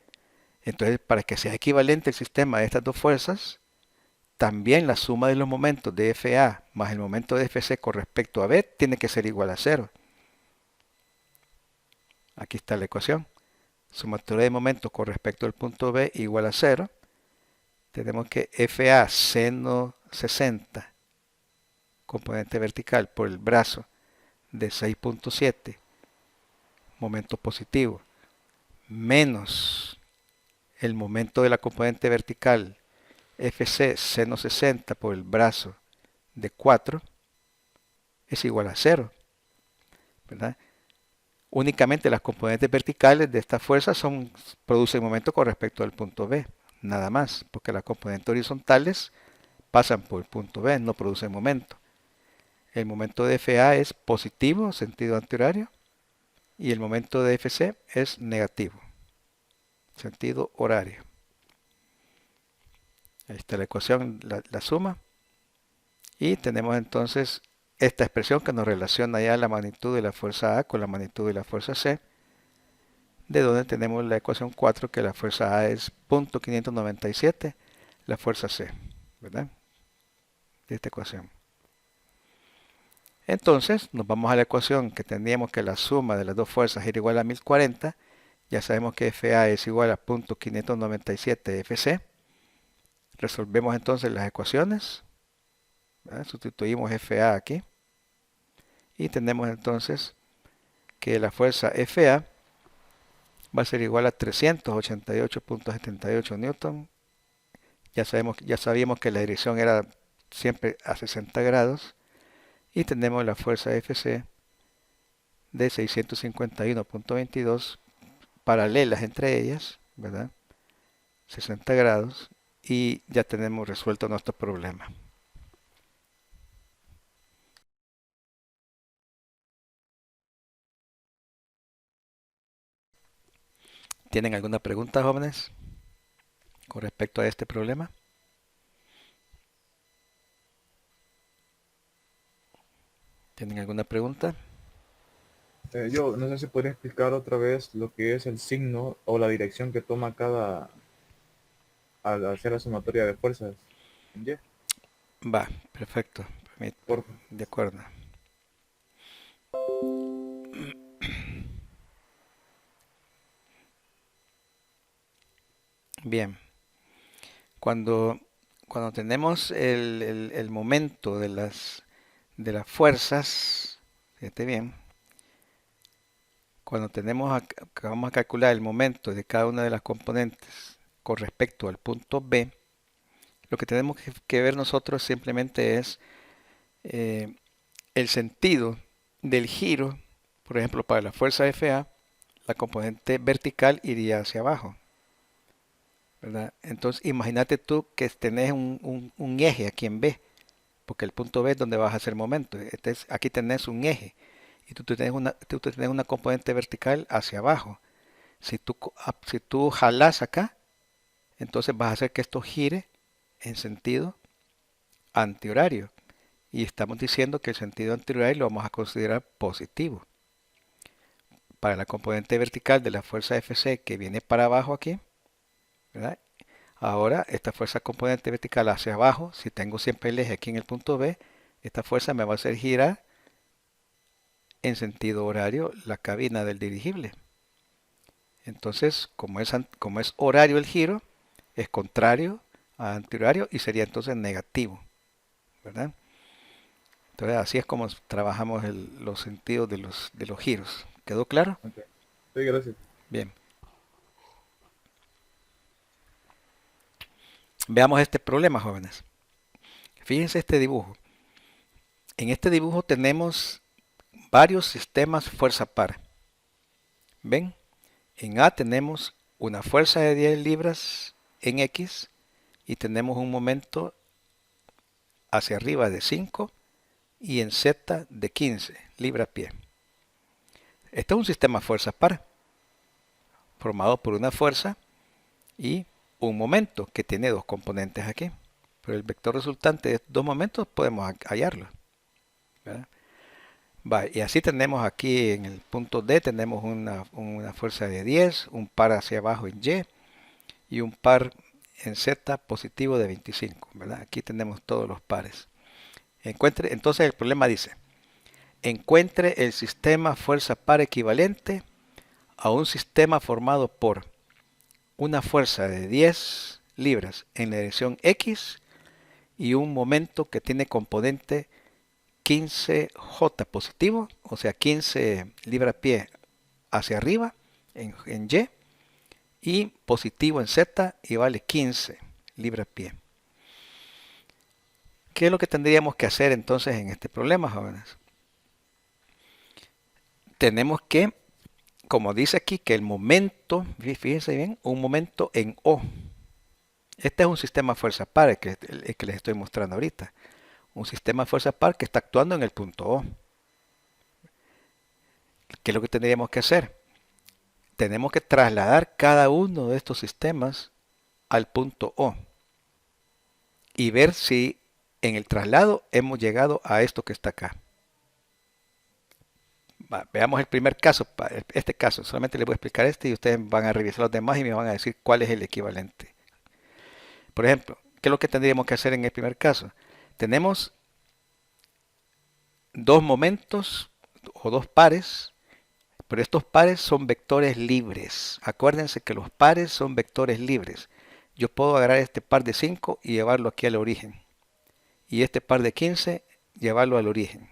Entonces, para que sea equivalente el sistema de estas dos fuerzas, también la suma de los momentos de FA más el momento de FC con respecto a B tiene que ser igual a 0. Aquí está la ecuación. Sumatoria de momentos con respecto al punto B igual a 0. Tenemos que FA seno 60, componente vertical por el brazo de 6.7, momento positivo, menos el momento de la componente vertical FC seno 60 por el brazo de 4, es igual a 0, ¿verdad? Únicamente las componentes verticales de esta fuerza producen momento con respecto al punto B, nada más, porque las componentes horizontales pasan por el punto B, no producen momento. El momento de FA es positivo, sentido antihorario, y el momento de FC es negativo, sentido horario. Ahí está la ecuación, la suma. Y tenemos entonces esta expresión que nos relaciona ya la magnitud de la fuerza A con la magnitud de la fuerza C, de donde tenemos la ecuación 4 que la fuerza A es 0.597, la fuerza C, ¿verdad? De esta ecuación. Entonces nos vamos a la ecuación que teníamos que la suma de las dos fuerzas era igual a 1040. Ya sabemos que FA es igual a 0.597 FC. Resolvemos entonces las ecuaciones, ¿verdad? Sustituimos FA aquí y tenemos entonces que la fuerza FA va a ser igual a 388.78 newton. Ya sabíamos que la dirección era siempre a 60 grados y tenemos la fuerza FC de 651.22 paralelas entre ellas, ¿verdad? 60 grados y ya tenemos resuelto nuestro problema. ¿Tienen alguna pregunta, jóvenes, con respecto a este problema? ¿Tienen alguna pregunta? Yo no sé si podría explicar otra vez lo que es el signo o la dirección que toma cada al hacer la sumatoria de fuerzas en Y. Va, perfecto. Por, De acuerdo. Bien. Cuando, cuando tenemos el momento de las fuerzas, fíjate bien, cuando que vamos a calcular el momento de cada una de las componentes con respecto al punto B, lo que tenemos que ver nosotros simplemente es eh, el sentido del giro. Por ejemplo, para la fuerza FA, la componente vertical iría hacia abajo, ¿verdad? Entonces, imagínate tú que tenés un eje aquí en B, porque el punto B es donde vas a hacer momento. Aquí tenés un eje y tú tenés una componente vertical hacia abajo. Si tú jalas acá, entonces vas a hacer que esto gire en sentido antihorario. Y estamos diciendo que el sentido antihorario lo vamos a considerar positivo. Para la componente vertical de la fuerza Fc que viene para abajo aquí, ¿verdad? Ahora, esta fuerza componente vertical hacia abajo, si tengo siempre el eje aquí en el punto B, esta fuerza me va a hacer girar en sentido horario la cabina del dirigible. Entonces, como es horario el giro, es contrario a antihorario y sería entonces negativo, ¿verdad? Entonces, así es como trabajamos los sentidos de los giros. ¿Quedó claro? ok. Sí, gracias. Bien. Veamos este problema, jóvenes. Fíjense este dibujo. En este dibujo tenemos varios sistemas fuerza par. ¿Ven? En A tenemos una fuerza de 10 libras en X y tenemos un momento hacia arriba de 5 y en Z de 15 libras-pie. Este es un sistema fuerza par formado por una fuerza y un momento que tiene dos componentes aquí. Pero el vector resultante de estos dos momentos podemos hallarlo, ¿verdad? Va, y así tenemos aquí en el punto D, tenemos una fuerza de 10, un par hacia abajo en Y y un par en Z positivo de 25, ¿verdad? Aquí tenemos todos los pares. Entonces el problema dice, encuentre el sistema fuerza par equivalente a un sistema formado por una fuerza de 10 libras en la dirección X y un momento que tiene componente 15J positivo, o sea 15 libras-pie hacia arriba en y positivo en Z y vale 15 libras-pie. ¿Qué es lo que tendríamos que hacer entonces en este problema, jóvenes? Tenemos que, como dice aquí, que el momento, fíjense bien, un momento en O. Este es un sistema fuerza par, el que les estoy mostrando ahorita. Un sistema fuerza par que está actuando en el punto O. ¿Qué es lo que tendríamos que hacer? Tenemos que trasladar cada uno de estos sistemas al punto O y ver si en el traslado hemos llegado a esto que está acá. Veamos el primer caso, este caso, solamente les voy a explicar este y ustedes van a revisar los demás y me van a decir cuál es el equivalente. Por ejemplo, ¿qué es lo que tendríamos que hacer en el primer caso? Tenemos dos momentos o dos pares, pero estos pares son vectores libres. Acuérdense que los pares son vectores libres. Yo puedo agarrar este par de 5 y llevarlo aquí al origen. Y este par de 15 llevarlo al origen.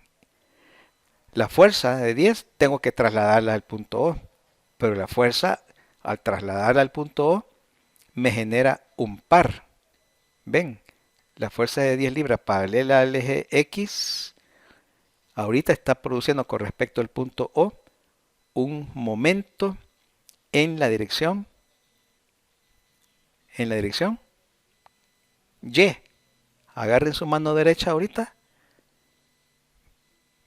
La fuerza de 10 tengo que trasladarla al punto O, pero la fuerza al trasladarla al punto O me genera un par. ¿Ven? La fuerza de 10 libras paralela al eje X ahorita está produciendo con respecto al punto O un momento en la dirección Y. Agarren su mano derecha ahorita,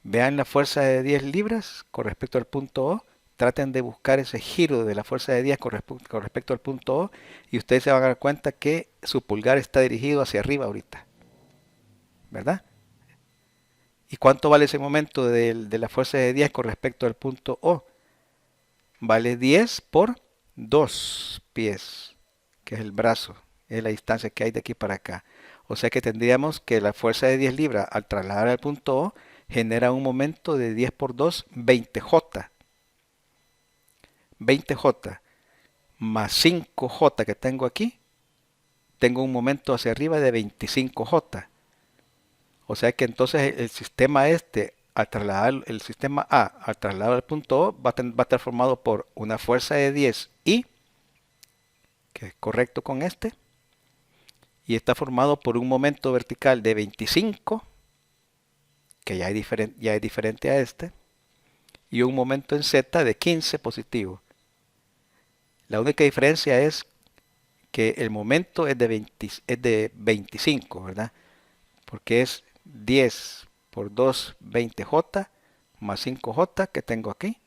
vean la fuerza de 10 libras con respecto al punto O, traten de buscar ese giro de la fuerza de 10 con respecto al punto O y ustedes se van a dar cuenta que su pulgar está dirigido hacia arriba ahorita, ¿verdad? ¿Y cuánto vale ese momento de la fuerza de 10 con respecto al punto O? Vale 10 por 2 pies, que es el brazo, es la distancia que hay de aquí para acá. O sea que tendríamos que la fuerza de 10 libras al trasladar al punto O genera un momento de 10 por 2, 20J. 20J más 5J que tengo aquí, tengo un momento hacia arriba de 25J. O sea que entonces el sistema este, al trasladar el sistema A, al trasladar al punto O, va a estar formado por una fuerza de 10I, que es correcto con este, y está formado por un momento vertical de 25, que ya es diferente a este, y un momento en Z de 15 positivo. La única diferencia es que el momento es de 25, ¿verdad? Porque es 10 por 2, 20J, más 5J que tengo aquí,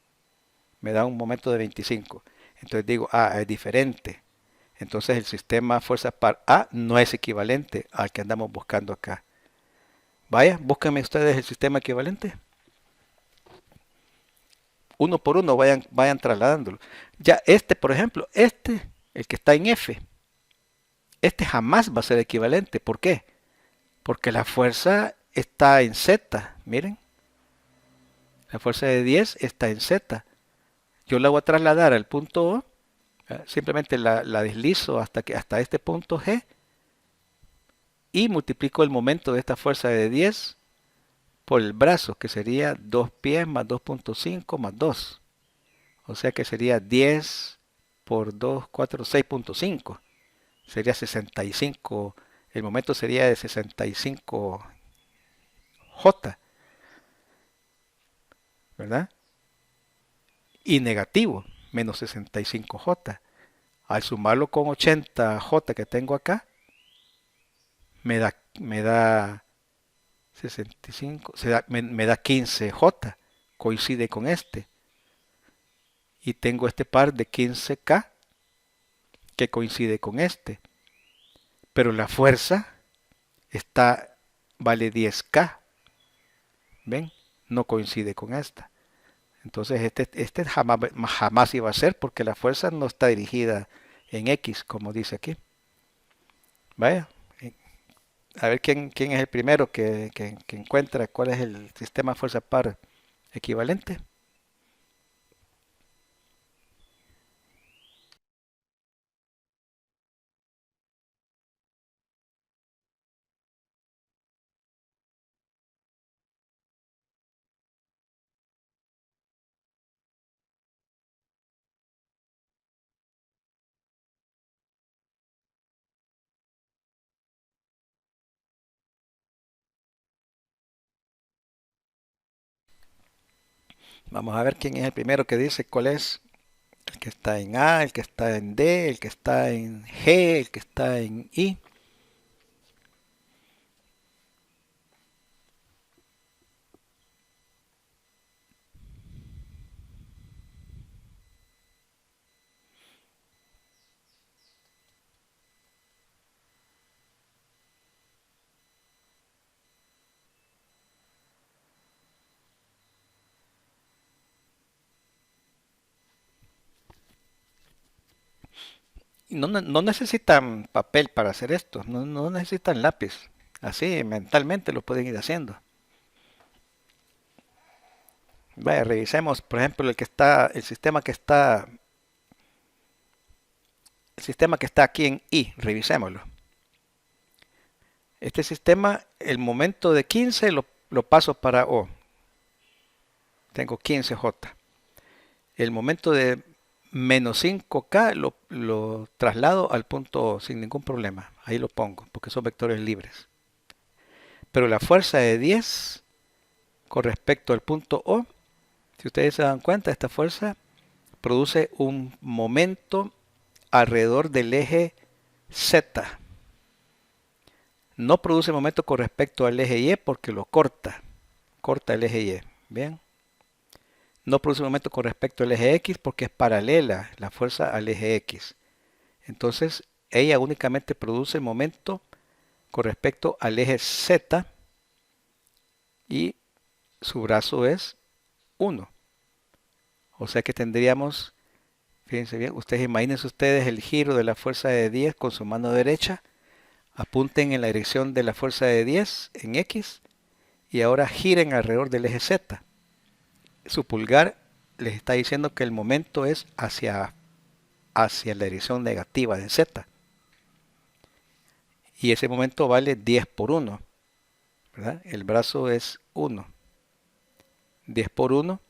me da un momento de 25. Entonces digo, es diferente. Entonces el sistema fuerza par A no es equivalente al que andamos buscando acá. Vaya, búsquenme ustedes el sistema equivalente. Uno por uno vayan trasladándolo. Ya este, por ejemplo, el que está en F, este jamás va a ser equivalente. ¿Por qué? Porque la fuerza está en Z. Miren, la fuerza de 10 está en Z. Yo la voy a trasladar al punto O, simplemente la deslizo hasta este punto G y multiplico el momento de esta fuerza de 10 por el brazo, que sería 2 pies más 2.5 más 2. O sea que sería 10 por 2, 4, 6.5. Sería 65. El momento sería de 65 J, ¿verdad? Y negativo, menos 65 J. Al sumarlo con 80 J que tengo acá, me da 65, me da 15 J. Coincide con este. Y tengo este par de 15K que coincide con este. Pero la fuerza vale 10K. ¿Ven? No coincide con esta. Entonces este jamás iba a ser porque la fuerza no está dirigida en X, como dice aquí. Vaya, a ver quién es el primero que encuentra cuál es el sistema fuerza par equivalente. Vamos a ver quién es el primero que dice cuál es el que está en A, el que está en D, el que está en G, el que está en I. Y no necesitan papel para hacer esto, no necesitan lápiz. Así mentalmente lo pueden ir haciendo. Vaya, revisemos, por ejemplo, el sistema que está aquí en I, revisémoslo. Este sistema, el momento de 15 lo paso para O. Tengo 15J. El momento de menos 5K lo traslado al punto O sin ningún problema. Ahí lo pongo, porque son vectores libres. Pero la fuerza de 10 con respecto al punto O, si ustedes se dan cuenta, esta fuerza produce un momento alrededor del eje Z. No produce momento con respecto al eje Y porque lo corta el eje Y. Bien. No produce momento con respecto al eje X porque es paralela la fuerza al eje X. Entonces, ella únicamente produce momento con respecto al eje Z y su brazo es 1. O sea que tendríamos, fíjense bien, imagínense ustedes el giro de la fuerza de 10 con su mano derecha. Apunten en la dirección de la fuerza de 10 en X y ahora giren alrededor del eje Z. Su pulgar les está diciendo que el momento es hacia la dirección negativa de Z. Y ese momento vale 10 por 1, ¿verdad? El brazo es 1. 10 por 1,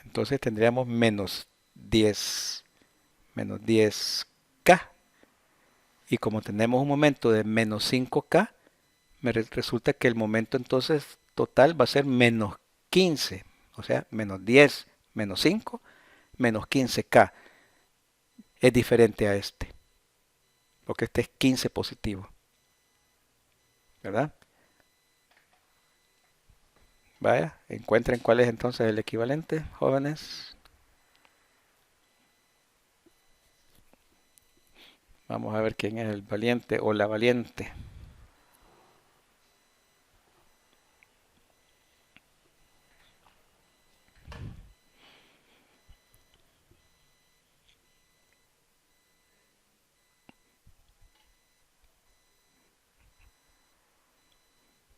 entonces tendríamos menos 10K. Y como tenemos un momento de menos 5K, me resulta que el momento entonces total va a ser menos 15. O sea, menos 10, menos 5, menos 15K. Es diferente a este, porque este es 15 positivo, ¿verdad? Vaya, encuentren cuál es entonces el equivalente, jóvenes. Vamos a ver quién es el valiente o la valiente.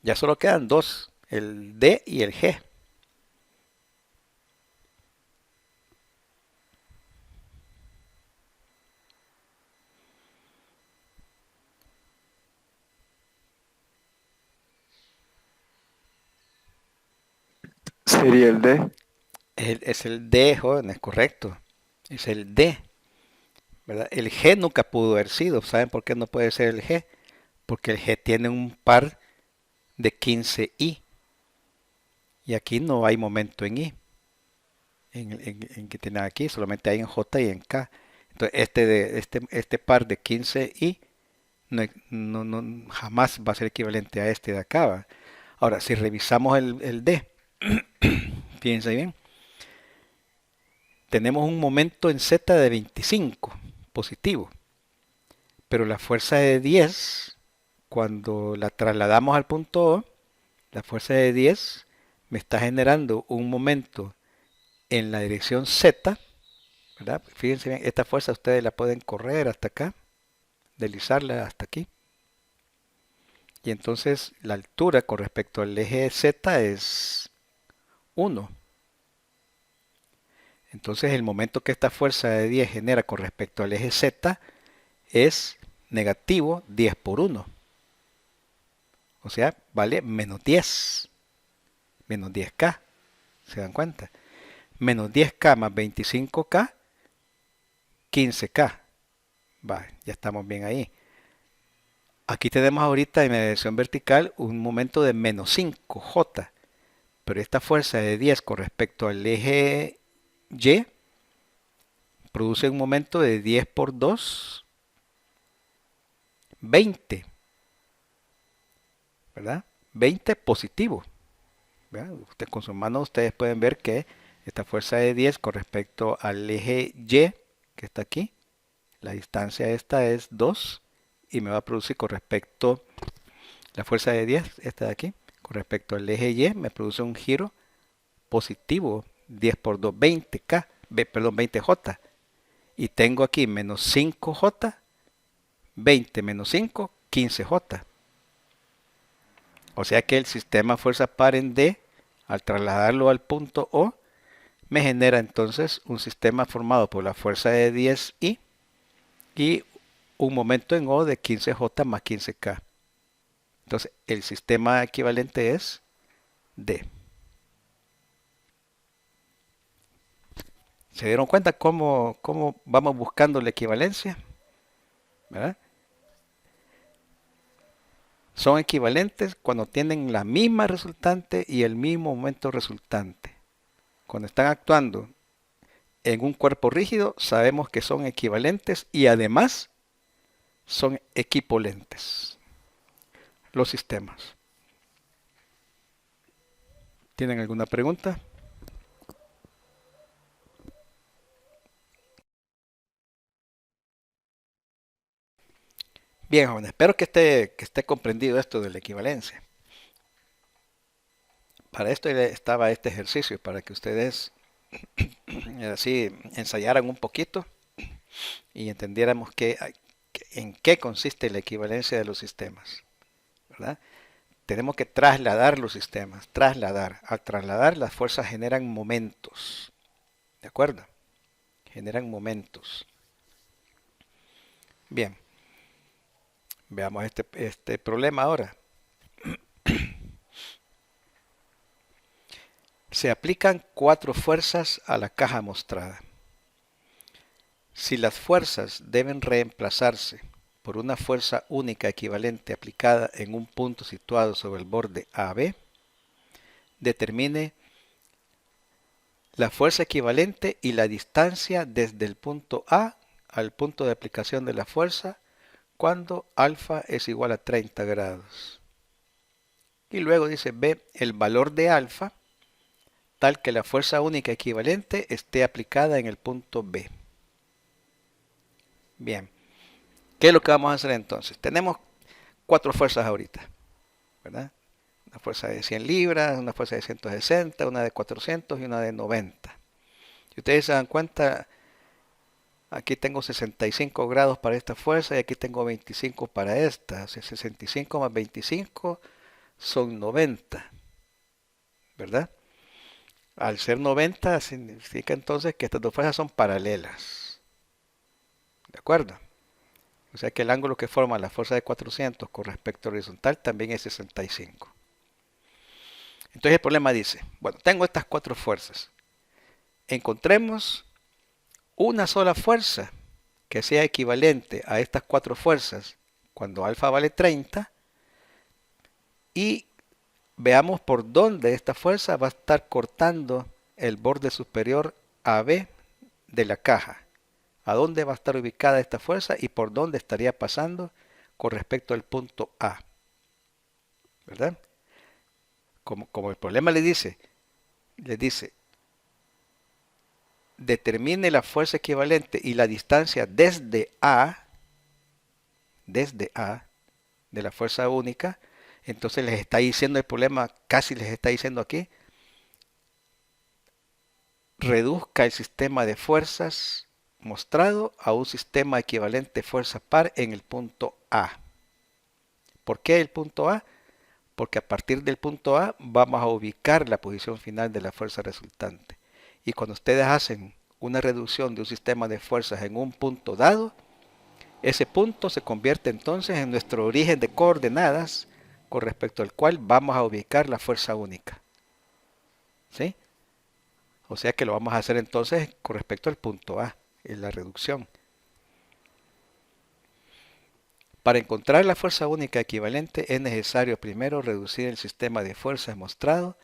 Ya solo quedan dos, el D y el G. Sería el D. Es el D, jóvenes, correcto. Es el D, ¿verdad? El G nunca pudo haber sido. ¿Saben por qué no puede ser el G? Porque el G tiene un par de 15i. Y aquí no hay momento en i. En que tienen aquí, solamente hay en J y en K. Entonces, este par de 15i jamás va a ser equivalente a este de acá. ¿Va? Ahora, si revisamos el D, fíjense bien, tenemos un momento en Z de 25, positivo, pero la fuerza de 10, cuando la trasladamos al punto O, la fuerza de 10 me está generando un momento en la dirección Z, ¿verdad? Fíjense bien, esta fuerza ustedes la pueden correr hasta acá, deslizarla hasta aquí. Y entonces la altura con respecto al eje Z es 1. Entonces el momento que esta fuerza de 10 genera con respecto al eje Z es negativo 10 por 1. O sea, vale menos 10. Menos 10K. ¿Se dan cuenta? Menos 10K más 25K, 15K. Va, ya estamos bien ahí. Aquí tenemos ahorita en la dirección vertical un momento de menos 5J. Pero esta fuerza de 10 con respecto al eje Y produce un momento de 10 por 2, 20, ¿verdad? 20 positivo. ¿Verdad? Con sus manos ustedes pueden ver que esta fuerza de 10 con respecto al eje Y, que está aquí, la distancia esta es 2 y me va a producir con respecto, la fuerza de 10, esta de aquí, con respecto al eje Y, me produce un giro positivo, 10 por 2, 20K, perdón, 20J. Y tengo aquí menos 5J, 20 menos 5, 15J. O sea que el sistema fuerza par en D, al trasladarlo al punto O, me genera entonces un sistema formado por la fuerza de 10I y un momento en O de 15J más 15K. Entonces el sistema equivalente es D. ¿Se dieron cuenta cómo vamos buscando la equivalencia? ¿Verdad? Son equivalentes cuando tienen la misma resultante y el mismo momento resultante. Cuando están actuando en un cuerpo rígido, sabemos que son equivalentes y además son equipolentes los sistemas. ¿Tienen alguna pregunta? Bien, jóvenes, espero que esté comprendido esto de la equivalencia. Para esto estaba este ejercicio, para que ustedes así ensayaran un poquito y entendiéramos en qué consiste la equivalencia de los sistemas, ¿verdad? Tenemos que trasladar los sistemas, trasladar. Al trasladar, las fuerzas generan momentos, ¿de acuerdo? Generan momentos. Bien, veamos este problema ahora. Se aplican 4 fuerzas a la caja mostrada. Si las fuerzas deben reemplazarse por una fuerza única equivalente aplicada en un punto situado sobre el borde AB, determine la fuerza equivalente y la distancia desde el punto A al punto de aplicación de la fuerza cuando alfa es igual a 30 grados. Y luego dice B, el valor de alfa tal que la fuerza única equivalente esté aplicada en el punto B. Bien, ¿qué es lo que vamos a hacer entonces? Tenemos 4 fuerzas ahorita, ¿verdad? Una fuerza de 100 libras, una fuerza de 160, una de 400 y una de 90. Si ustedes se dan cuenta, aquí tengo 65 grados para esta fuerza y aquí tengo 25 para esta. O sea, 65 más 25 son 90, ¿verdad? Al ser 90 significa entonces que estas dos fuerzas son paralelas, ¿de acuerdo? O sea que el ángulo que forma la fuerza de 400 con respecto al horizontal también es 65. Entonces el problema dice, bueno, tengo estas 4 fuerzas. Encontremos una sola fuerza que sea equivalente a estas 4 fuerzas cuando alfa vale 30 y veamos por dónde esta fuerza va a estar cortando el borde superior AB de la caja. A dónde va a estar ubicada esta fuerza y por dónde estaría pasando con respecto al punto A. ¿Verdad? Como el problema le dice, determine la fuerza equivalente y la distancia desde A de la fuerza única, entonces les está diciendo el problema, casi les está diciendo aquí, reduzca el sistema de fuerzas mostrado a un sistema equivalente fuerza par en el punto A. ¿Por qué el punto A? Porque a partir del punto A vamos a ubicar la posición final de la fuerza resultante. Y cuando ustedes hacen una reducción de un sistema de fuerzas en un punto dado, ese punto se convierte entonces en nuestro origen de coordenadas con respecto al cual vamos a ubicar la fuerza única. ¿Sí? O sea que lo vamos a hacer entonces con respecto al punto A, en la reducción. Para encontrar la fuerza única equivalente es necesario primero reducir el sistema de fuerzas mostrado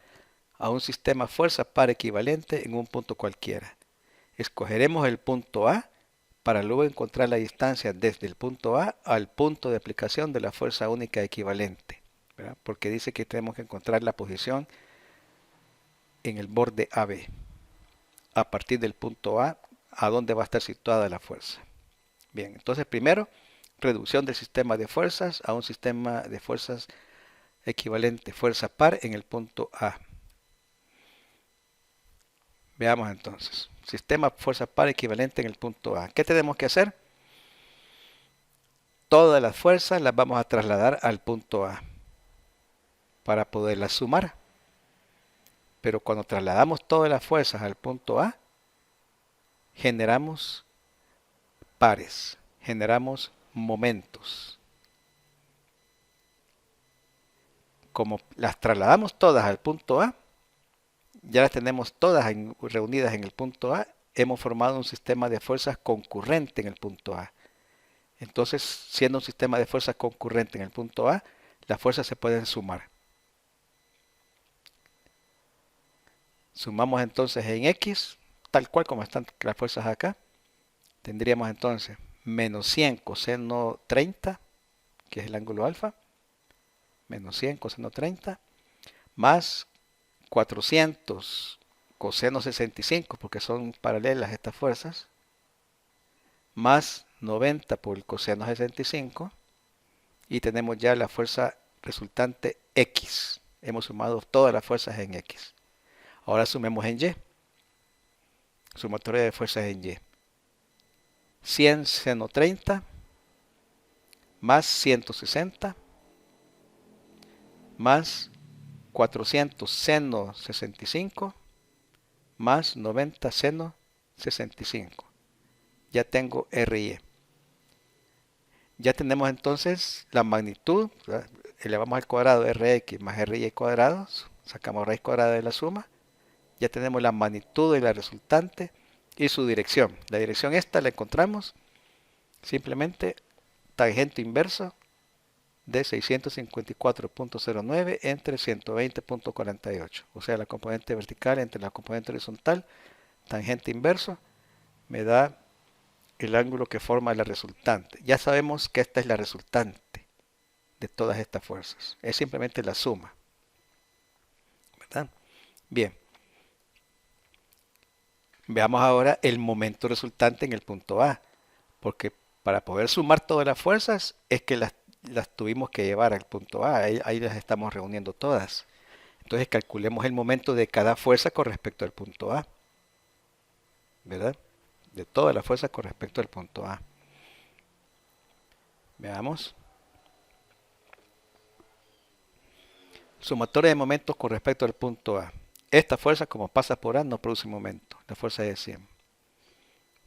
a un sistema fuerza par equivalente en un punto cualquiera. Escogeremos el punto A para luego encontrar la distancia desde el punto A al punto de aplicación de la fuerza única equivalente, ¿verdad? Porque dice que tenemos que encontrar la posición en el borde AB. A partir del punto A dónde va a estar situada la fuerza. Bien, entonces primero, reducción del sistema de fuerzas a un sistema de fuerzas equivalente fuerza par en el punto A. Veamos entonces, sistema fuerza par equivalente en el punto A. ¿Qué tenemos que hacer? Todas las fuerzas las vamos a trasladar al punto A para poderlas sumar. Pero cuando trasladamos todas las fuerzas al punto A, generamos pares, generamos momentos. Como las trasladamos todas al punto A, ya las tenemos todas reunidas en el punto A, hemos formado un sistema de fuerzas concurrente en el punto A. Entonces, siendo un sistema de fuerzas concurrente en el punto A, las fuerzas se pueden sumar. Sumamos entonces en X, tal cual como están las fuerzas acá. Tendríamos entonces menos 100 coseno 30, que es el ángulo alfa, menos 100 coseno 30, más 400 coseno 65, porque son paralelas estas fuerzas, más 90 por el coseno 65, y tenemos ya la fuerza resultante X. Hemos sumado todas las fuerzas en X. Ahora sumemos en Y. Sumatoria de fuerzas en Y. 100 seno 30 más 160 más 400 seno 65 más 90 seno 65. Ya tengo RY. Ya tenemos entonces la magnitud, ¿verdad? Elevamos al cuadrado Rx más RY cuadrado, sacamos raíz cuadrada de la suma. Ya tenemos la magnitud de la resultante y su dirección. La dirección esta la encontramos simplemente tangente inverso de 654.09 entre 120.48. O sea, la componente vertical entre la componente horizontal, tangente inverso, me da el ángulo que forma la resultante. Ya sabemos que esta es la resultante de todas estas fuerzas. Es simplemente la suma. ¿Verdad? Bien. Veamos ahora el momento resultante en el punto A. Porque para poder sumar todas las fuerzas es que las tuvimos que llevar al punto A. Ahí las estamos reuniendo todas. Entonces calculemos el momento de cada fuerza con respecto al punto A. ¿Verdad? De todas las fuerzas con respecto al punto A. Veamos. Sumatoria de momentos con respecto al punto A. Esta fuerza, como pasa por A, no produce momento. La fuerza es de 100.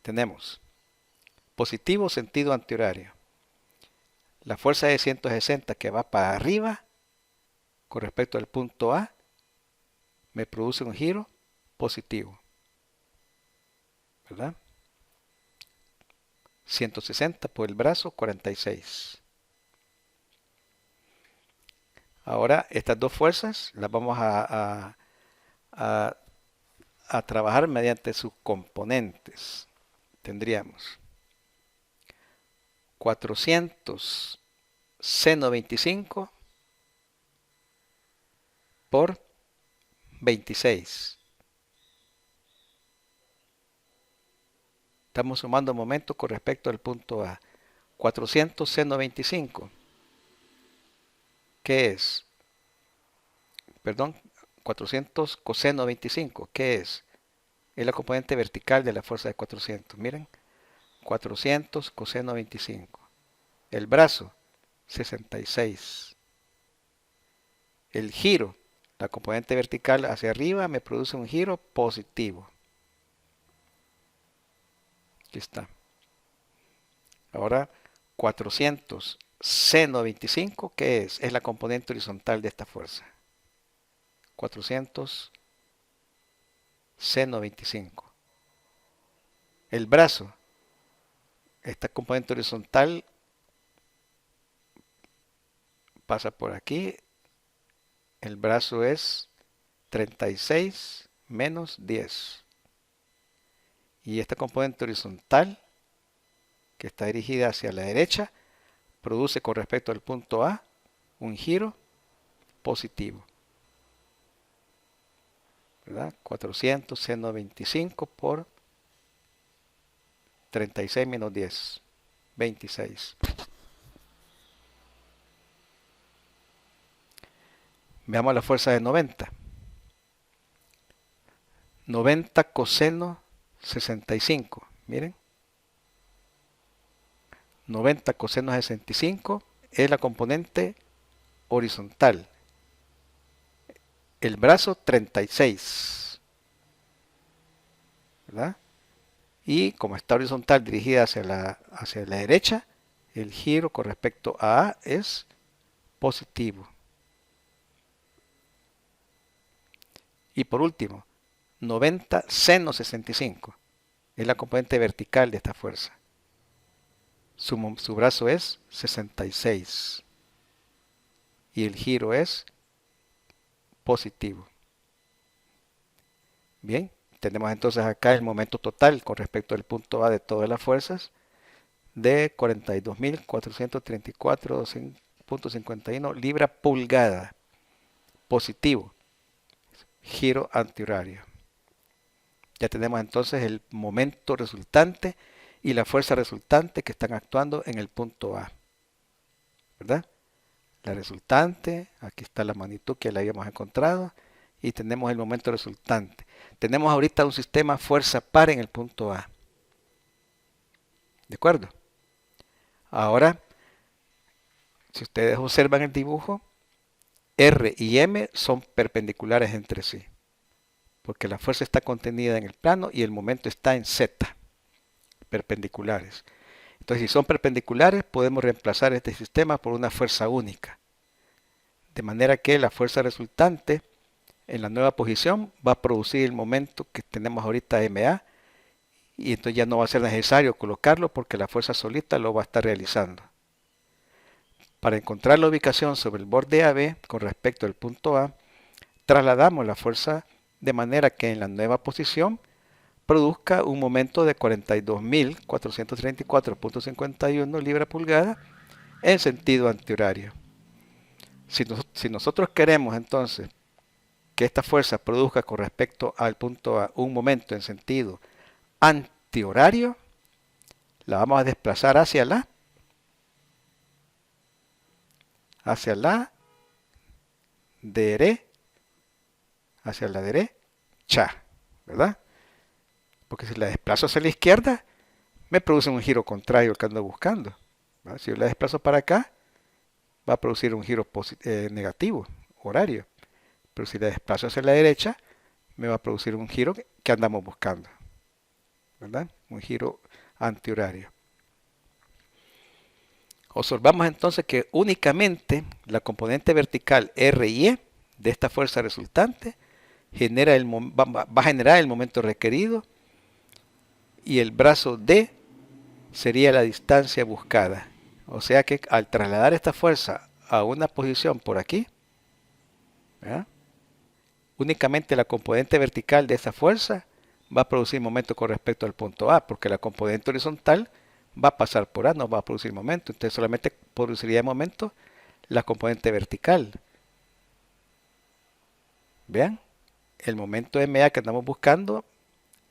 Tenemos positivo sentido antihorario. La fuerza de 160 que va para arriba con respecto al punto A me produce un giro positivo. ¿Verdad? 160 por el brazo, 46. Ahora, estas dos fuerzas las vamos a trabajar mediante sus componentes. Tendríamos 400 seno 25 por 26. Estamos sumando momentos con respecto al punto A. 400 seno 25. ¿Qué es? Perdón, 400 coseno 25. ¿Qué es? Es la componente vertical de la fuerza de 400. Miren, 400 coseno 25. El brazo, 66. El giro, la componente vertical hacia arriba, me produce un giro positivo. Aquí está. Ahora, 400 seno 25, ¿qué es? Es la componente horizontal de esta fuerza. 400 seno 25. El brazo, esta componente horizontal pasa por aquí. El brazo es 36 menos 10. Y esta componente horizontal, que está dirigida hacia la derecha, produce con respecto al punto A un giro positivo. ¿Verdad? 400 seno 25 por 36 menos 10. 26. Veamos la fuerza de 90. 90 coseno 65. Miren. 90 coseno 65 es la componente horizontal. El brazo 36. ¿Verdad? Y como está horizontal dirigida hacia la derecha, el giro con respecto a A es positivo. Y por último, 90 seno 65 es la componente vertical de esta fuerza. Su brazo es 66 y el giro es positivo. Bien, tenemos entonces acá el momento total con respecto al punto A de todas las fuerzas de 42.434.51 libra pulgada. Positivo. Giro antihorario. Ya tenemos entonces el momento resultante y la fuerza resultante que están actuando en el punto A. ¿Verdad? la resultante, aquí está la magnitud que la habíamos encontrado y tenemos el momento resultante. Tenemos ahorita un sistema fuerza par en el punto A. ¿De acuerdo? Ahora, si ustedes observan el dibujo, R y M son perpendiculares entre sí, porque la fuerza está contenida en el plano y el momento está en Z, perpendiculares. Entonces, si son perpendiculares, podemos reemplazar este sistema por una fuerza única. De manera que la fuerza resultante en la nueva posición va a producir el momento que tenemos ahorita MA y entonces ya no va a ser necesario colocarlo porque la fuerza solita lo va a estar realizando. Para encontrar la ubicación sobre el borde AB con respecto al punto A, trasladamos la fuerza de manera que en la nueva posición produzca un momento de 42.434.51 libra-pulgada en sentido antihorario. Si nosotros queremos entonces que esta fuerza produzca con respecto al punto A un momento en sentido antihorario, la vamos a desplazar hacia la hacia la derecha, ¿verdad? Porque si la desplazo hacia la izquierda, me produce un giro contrario al que ando buscando, ¿verdad? Si yo la desplazo para acá, va a producir un giro negativo, horario. Pero si la desplazo hacia la derecha, me va a producir un giro que andamos buscando, ¿verdad? Un giro antihorario. Observamos entonces que únicamente la componente vertical R y E de esta fuerza resultante va a generar el momento requerido y el brazo D sería la distancia buscada. O sea que al trasladar esta fuerza a una posición por aquí, ¿verdad? Únicamente la componente vertical de esa fuerza va a producir momento con respecto al punto A, porque la componente horizontal va a pasar por A, no va a producir momento. Entonces solamente produciría momento la componente vertical. Vean, el momento MA que andamos buscando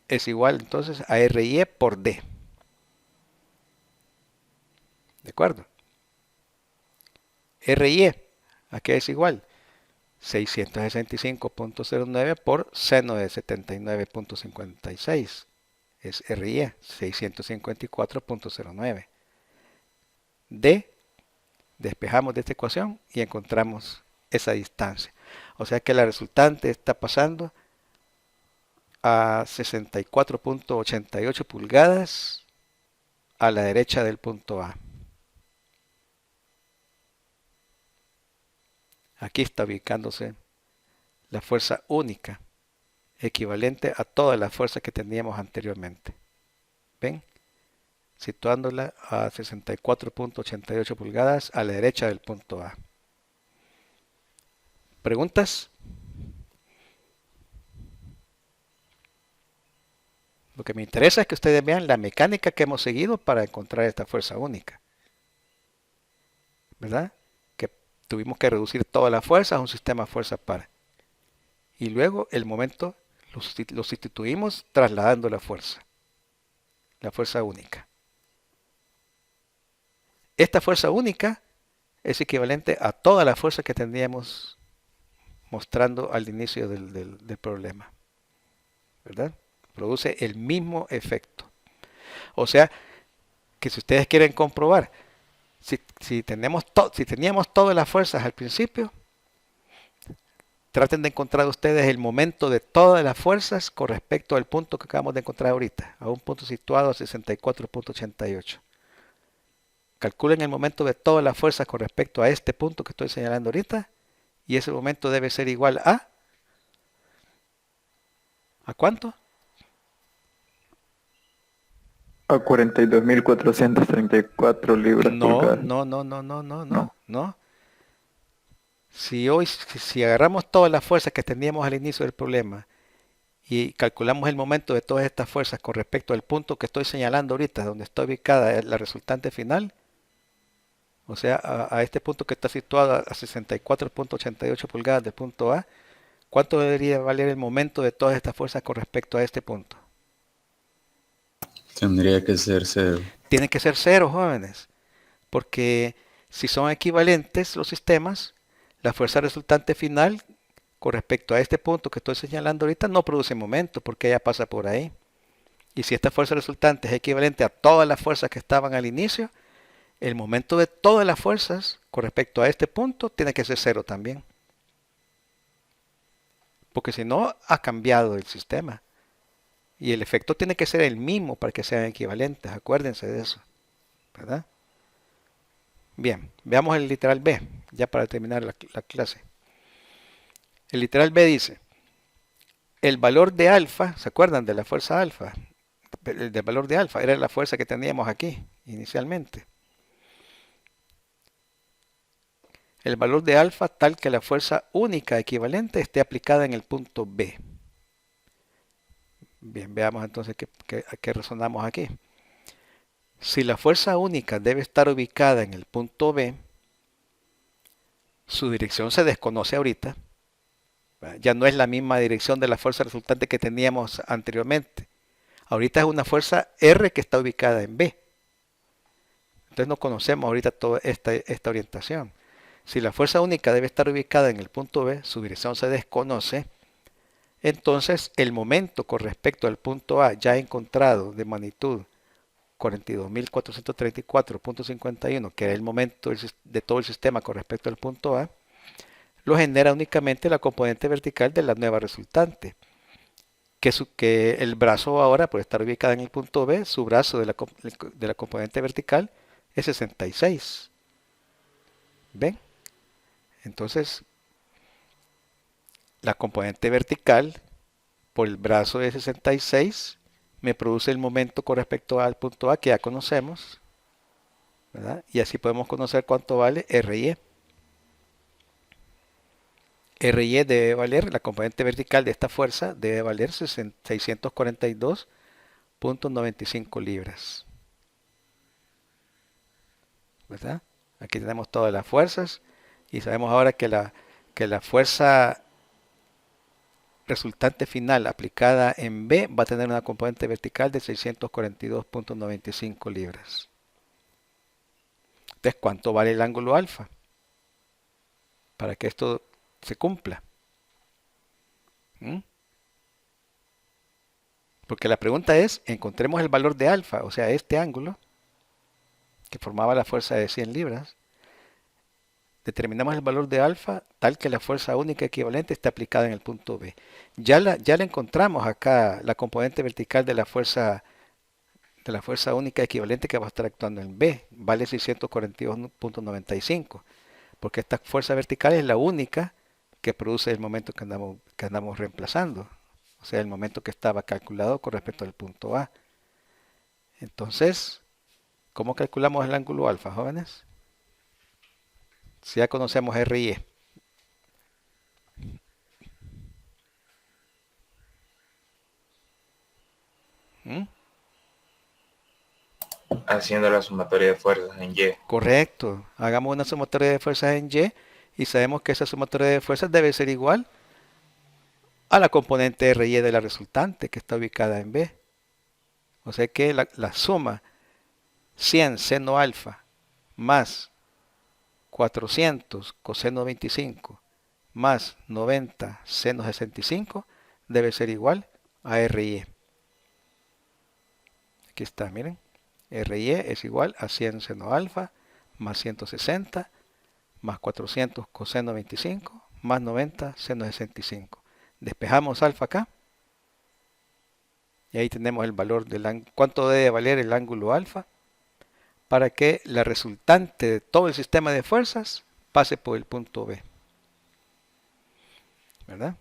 es igual entonces a RIE por D. ¿De acuerdo? RIE, ¿a qué es igual? 665.09 por seno de 79.56. Es RIE, 654.09. D, despejamos de esta ecuación y encontramos esa distancia. O sea que la resultante está pasando a 64.88 pulgadas a la derecha del punto A. Aquí está ubicándose la fuerza única, equivalente a todas las fuerzas que teníamos anteriormente. ¿Ven? Situándola a 64.88 pulgadas a la derecha del punto A. ¿Preguntas? Lo que me interesa es que ustedes vean la mecánica que hemos seguido para encontrar esta fuerza única. ¿Verdad? Que tuvimos que reducir toda la fuerza a un sistema fuerza par. Y luego el momento lo sustituimos trasladando la fuerza única. Esta fuerza única es equivalente a toda la fuerza que teníamos mostrando al inicio del problema. ¿Verdad? Produce el mismo efecto. O sea, que si ustedes quieren comprobar, si teníamos todas las fuerzas al principio, traten de encontrar ustedes el momento de todas las fuerzas con respecto al punto que acabamos de encontrar ahorita, a un punto situado a 64.88. Calculen el momento de todas las fuerzas con respecto a este punto que estoy señalando ahorita, y ese momento debe ser igual ¿a cuánto? A 42.434 libras pulgadas. No. Si agarramos todas las fuerzas que teníamos al inicio del problema y calculamos el momento de todas estas fuerzas con respecto al punto que estoy señalando ahorita, donde está ubicada la resultante final, o sea, a este punto que está situado a 64.88 pulgadas del punto A, ¿cuánto debería valer el momento de todas estas fuerzas con respecto a este punto? Tendría que ser 0. Tiene que ser 0, jóvenes, porque Si son equivalentes los sistemas, la fuerza resultante final con respecto a este punto que estoy señalando ahorita no produce momento porque ya pasa por ahí. Y si esta fuerza resultante es equivalente a todas las fuerzas que estaban al inicio, el momento de todas las fuerzas con respecto a este punto tiene que ser cero también. Porque si no, ha cambiado el sistema. Y el efecto tiene que ser el mismo para que sean equivalentes. Acuérdense de eso. ¿Verdad? Bien, veamos el literal B, ya para terminar la clase. El literal B dice, el valor de alfa, ¿se acuerdan de la fuerza alfa? El del valor de alfa era la fuerza que teníamos aquí inicialmente. El valor de alfa tal que la fuerza única equivalente esté aplicada en el punto B. Bien, veamos entonces qué razonamos aquí. Si la fuerza única debe estar ubicada en el punto B, su dirección se desconoce ahorita. Ya no es la misma dirección de la fuerza resultante que teníamos anteriormente. Ahorita es una fuerza R que está ubicada en B. Entonces no conocemos ahorita toda esta orientación. Si la fuerza única debe estar ubicada en el punto B, su dirección se desconoce. Entonces el momento con respecto al punto A ya encontrado de magnitud 42.434.51, que era el momento de todo el sistema con respecto al punto A, lo genera únicamente la componente vertical de la nueva resultante. Que el brazo ahora, por estar ubicada en el punto B, su brazo de la componente vertical es 66. ¿Ven? Entonces, la componente vertical por el brazo de 66 me produce el momento con respecto al punto A que ya conocemos, ¿verdad? Y así podemos conocer cuánto vale RY. RY debe valer, la componente vertical de esta fuerza debe valer 642.95 libras. ¿Verdad? Aquí tenemos todas las fuerzas y sabemos ahora que la fuerza resultante final aplicada en B va a tener una componente vertical de 642.95 libras. Entonces, ¿cuánto vale el ángulo alfa? Para que esto se cumpla. Porque la pregunta es, encontremos el valor de alfa, o sea, este ángulo que formaba la fuerza de 100 libras. Determinamos el valor de alfa tal que la fuerza única equivalente esté aplicada en el punto B. Ya la encontramos acá, la componente vertical de la fuerza única equivalente que va a estar actuando en B. Vale 642.95. Porque esta fuerza vertical es la única que produce el momento que andamos reemplazando. O sea, el momento que estaba calculado con respecto al punto A. Entonces, ¿cómo calculamos el ángulo alfa, jóvenes? Si ya conocemos RY. Haciendo la sumatoria de fuerzas en Y. Correcto. Hagamos una sumatoria de fuerzas en Y y sabemos que esa sumatoria de fuerzas debe ser igual a la componente RY de la resultante que está ubicada en B. O sea que la suma 100 seno alfa más 400 coseno 25 más 90 seno 65 debe ser igual a RY. Aquí está, miren. RY es igual a 100 seno alfa más 160 más 400 coseno 25 más 90 seno 65. Despejamos alfa acá. Y ahí tenemos el valor cuánto debe valer el ángulo alfa para que la resultante de todo el sistema de fuerzas pase por el punto B. ¿Verdad?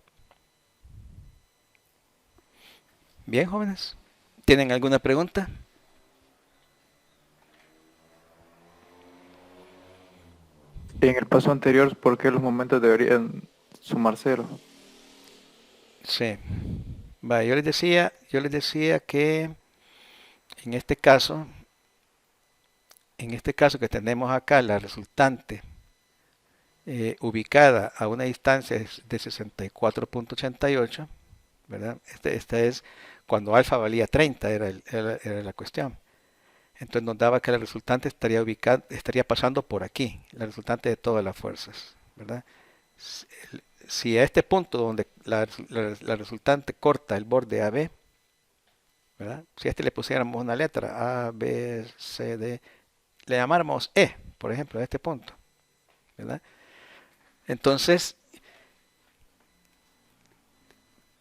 Bien, jóvenes. ¿Tienen alguna pregunta? En el paso anterior, ¿por qué los momentos deberían sumar cero? Sí. Vale, yo les decía que en este caso que tenemos acá la resultante ubicada a una distancia de 64.88, ¿verdad? Esta es cuando alfa valía 30, era la cuestión. Entonces nos daba que la resultante estaría pasando por aquí, la resultante de todas las fuerzas, ¿verdad? Si a este punto donde la resultante corta el borde AB, ¿verdad? Si a este le pusiéramos una letra A, B, C, D, le llamáramos E, por ejemplo, a este punto, ¿verdad? Entonces,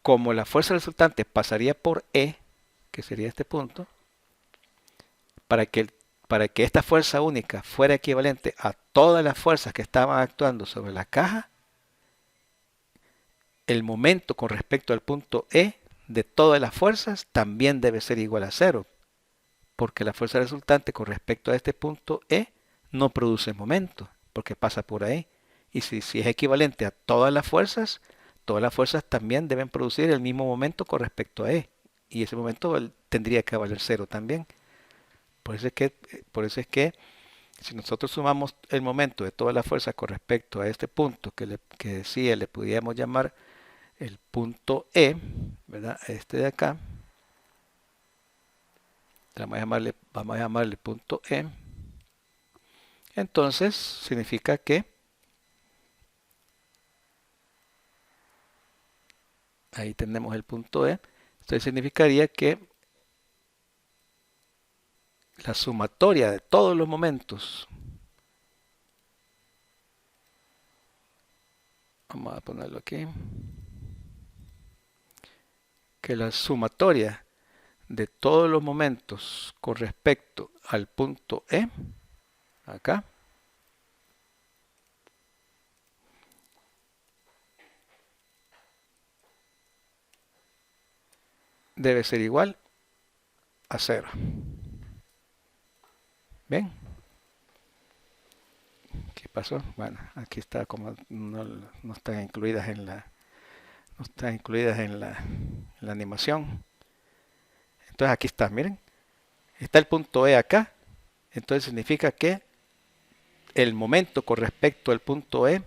como la fuerza resultante pasaría por E, que sería este punto, para que esta fuerza única fuera equivalente a todas las fuerzas que estaban actuando sobre la caja, el momento con respecto al punto E de todas las fuerzas también debe ser igual a cero, porque la fuerza resultante con respecto a este punto E no produce momento, porque pasa por ahí. Y si es equivalente a todas las fuerzas también deben producir el mismo momento con respecto a E. Y ese momento tendría que valer cero también. Por eso es que si nosotros sumamos el momento de todas las fuerzas con respecto a este punto que decía, le pudiéramos llamar el punto E, ¿verdad? Este de acá, vamos a llamarle punto E. Entonces significa que ahí tenemos el punto E. Entonces significaría que la sumatoria de todos los momentos, vamos a ponerlo aquí, que la sumatoria de todos los momentos con respecto al punto E, acá, debe ser igual a cero. ¿Bien? ¿Qué pasó? Bueno, aquí está como no están incluidas en la animación. Entonces aquí está, miren. Está el punto E acá. Entonces significa que el momento con respecto al punto E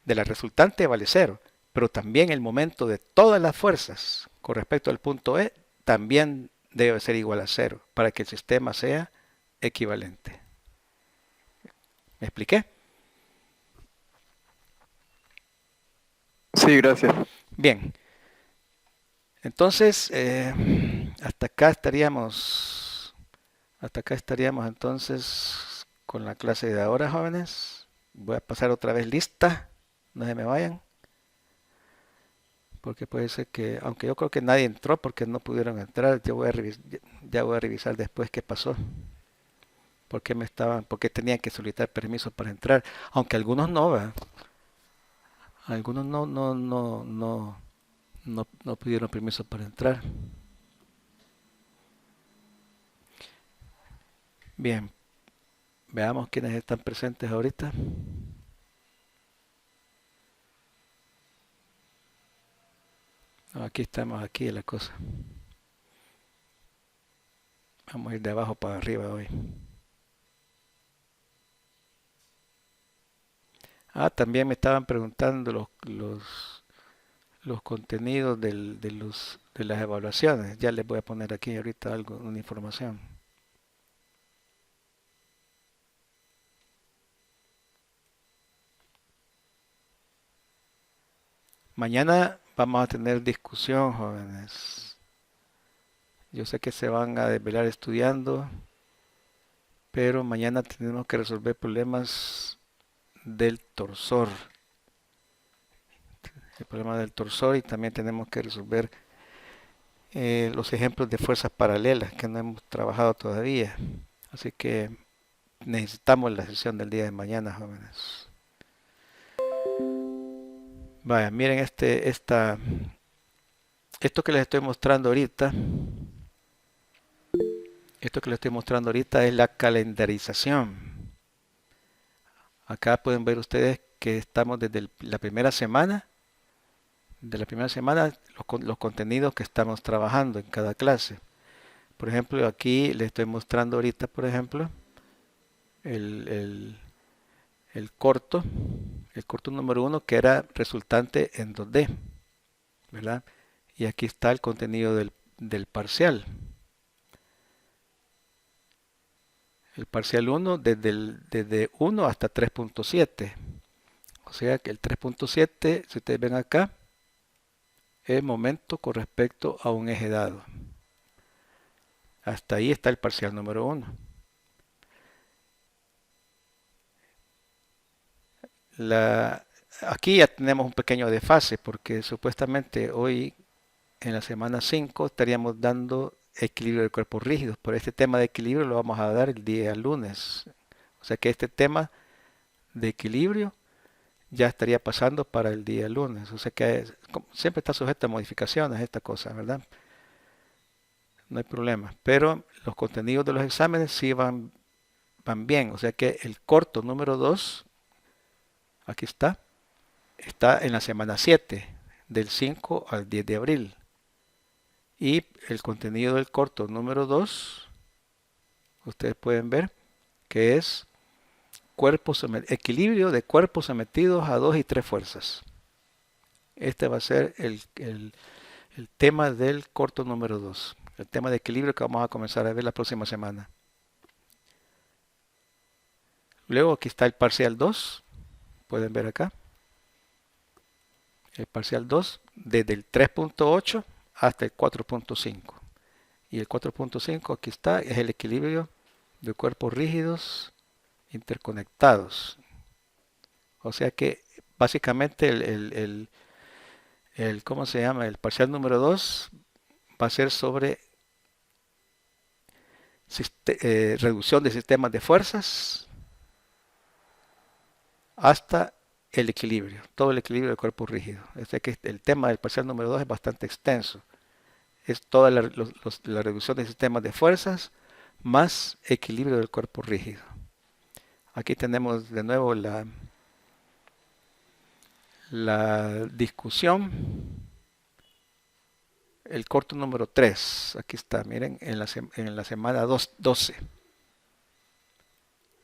de la resultante vale cero. Pero también el momento de todas las fuerzas con respecto al punto E también debe ser igual a cero para que el sistema sea equivalente. ¿Me expliqué? Sí, gracias. Bien. Entonces, hasta acá estaríamos entonces con la clase de ahora, jóvenes. Voy a pasar otra vez lista, no se me vayan, porque puede ser que, aunque yo creo que nadie entró porque no pudieron entrar, ya voy a revisar después qué pasó, por qué tenían que solicitar permiso para entrar, aunque algunos no, ¿verdad? Algunos no pidieron permiso para entrar. Bien, veamos quiénes están presentes ahorita. No, aquí estamos, aquí es la cosa. Vamos a ir de abajo para arriba hoy. También me estaban preguntando los contenidos de las evaluaciones. Ya les voy a poner aquí ahorita una información. Mañana vamos a tener discusión, jóvenes. Yo sé que se van a desvelar estudiando, pero mañana tenemos que resolver problemas del torsor. El problema del torsor, y también tenemos que resolver los ejemplos de fuerzas paralelas que no hemos trabajado todavía. Así que necesitamos la sesión del día de mañana, jóvenes. Vaya, miren esto que les estoy mostrando ahorita. Esto que les estoy mostrando ahorita es la calendarización. Acá pueden ver ustedes que estamos desde la primera semana. De la primera semana, los contenidos que estamos trabajando en cada clase. Por ejemplo, aquí les estoy mostrando ahorita, por ejemplo, el corto número 1 que era resultante en 2D, ¿verdad? Y aquí está el contenido del parcial. El parcial 1 desde 1 hasta 3.7. O sea que el 3.7, si ustedes ven acá, es momento con respecto a un eje dado. Hasta ahí está el parcial número 1. Aquí ya tenemos un pequeño desfase porque supuestamente hoy en la semana 5 estaríamos dando equilibrio de cuerpos rígidos, pero este tema de equilibrio lo vamos a dar el día lunes. O sea que este tema de equilibrio ya estaría pasando para el día lunes. O sea que siempre está sujeto a modificaciones esta cosa, ¿verdad? No hay problema. Pero los contenidos de los exámenes sí van bien. O sea que el corto número 2, aquí está en la semana 7, del 5 al 10 de abril. Y el contenido del corto número 2, ustedes pueden ver que es equilibrio de cuerpos sometidos a 2 y 3 fuerzas. Este va a ser el tema del corto número 2, el tema de equilibrio que vamos a comenzar a ver la próxima semana. Luego aquí está el parcial 2, pueden ver acá. El parcial 2 desde el 3.8 hasta el 4.5. Y el 4.5 aquí está, es el equilibrio de cuerpos rígidos interconectados. O sea que básicamente ¿cómo se llama? El parcial número 2 va a ser sobre reducción de sistemas de fuerzas hasta el equilibrio, todo el equilibrio del cuerpo rígido. O sea que el tema del parcial número 2 es bastante extenso. Es toda la reducción de sistemas de fuerzas más equilibrio del cuerpo rígido. Aquí tenemos de nuevo la discusión. El corto número 3, aquí está, miren, en la semana 12.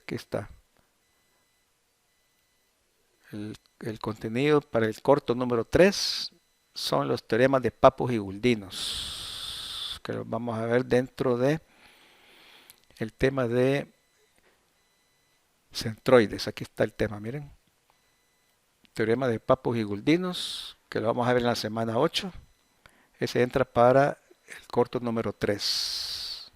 Aquí está. El contenido para el corto número 3 son los teoremas de Pappus y Guldinos, que los vamos a ver dentro de el tema de centroides. Aquí está el tema, miren. Teorema de Pappus y Guldinos, que lo vamos a ver en la semana 8. Ese entra para el corto número 3,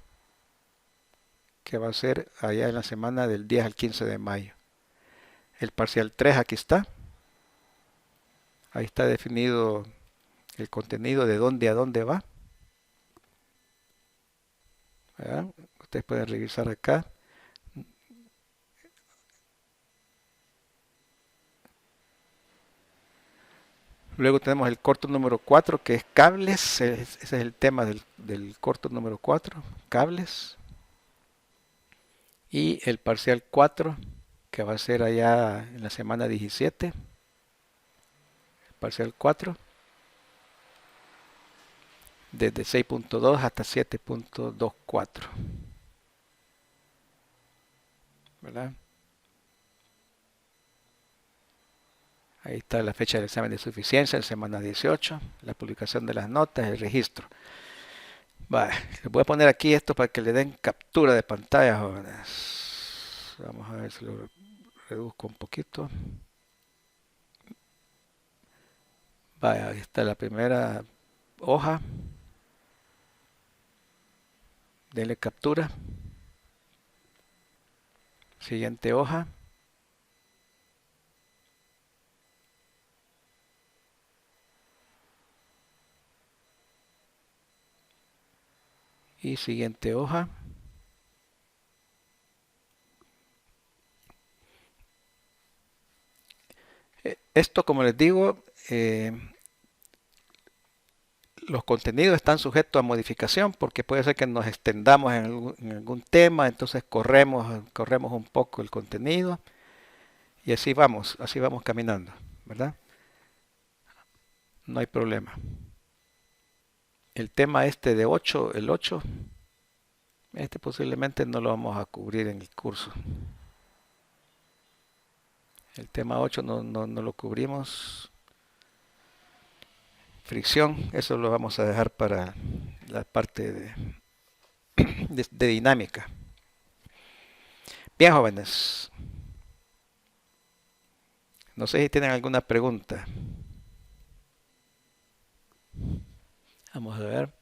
que va a ser allá en la semana del 10 al 15 de mayo. El parcial 3 aquí está. Ahí está definido el contenido de dónde a dónde va. ¿Verdad? Ustedes pueden revisar acá. Luego tenemos el corto número 4, que es cables. Ese es el tema del corto número 4, cables. Y el parcial 4, que va a ser allá en la semana 17. Parcial 4. Desde 6.2 hasta 7.24. ¿Verdad? Ahí está la fecha del examen de suficiencia, en semana 18, la publicación de las notas, el registro. Vale, les voy a poner aquí esto para que le den captura de pantalla, jóvenes. Vamos a ver si lo reduzco un poquito. Vaya, ahí está la primera hoja. Denle captura. Siguiente hoja. Y siguiente hoja. Esto, como les digo, los contenidos están sujetos a modificación porque puede ser que nos extendamos en algún tema, entonces corremos un poco el contenido y así vamos caminando, ¿verdad? No hay problema. El tema este de 8, el 8, este posiblemente no lo vamos a cubrir en el curso. El tema 8 no lo cubrimos. Fricción, eso lo vamos a dejar para la parte de dinámica. Bien, jóvenes. No sé si tienen alguna pregunta. Vamos a ver.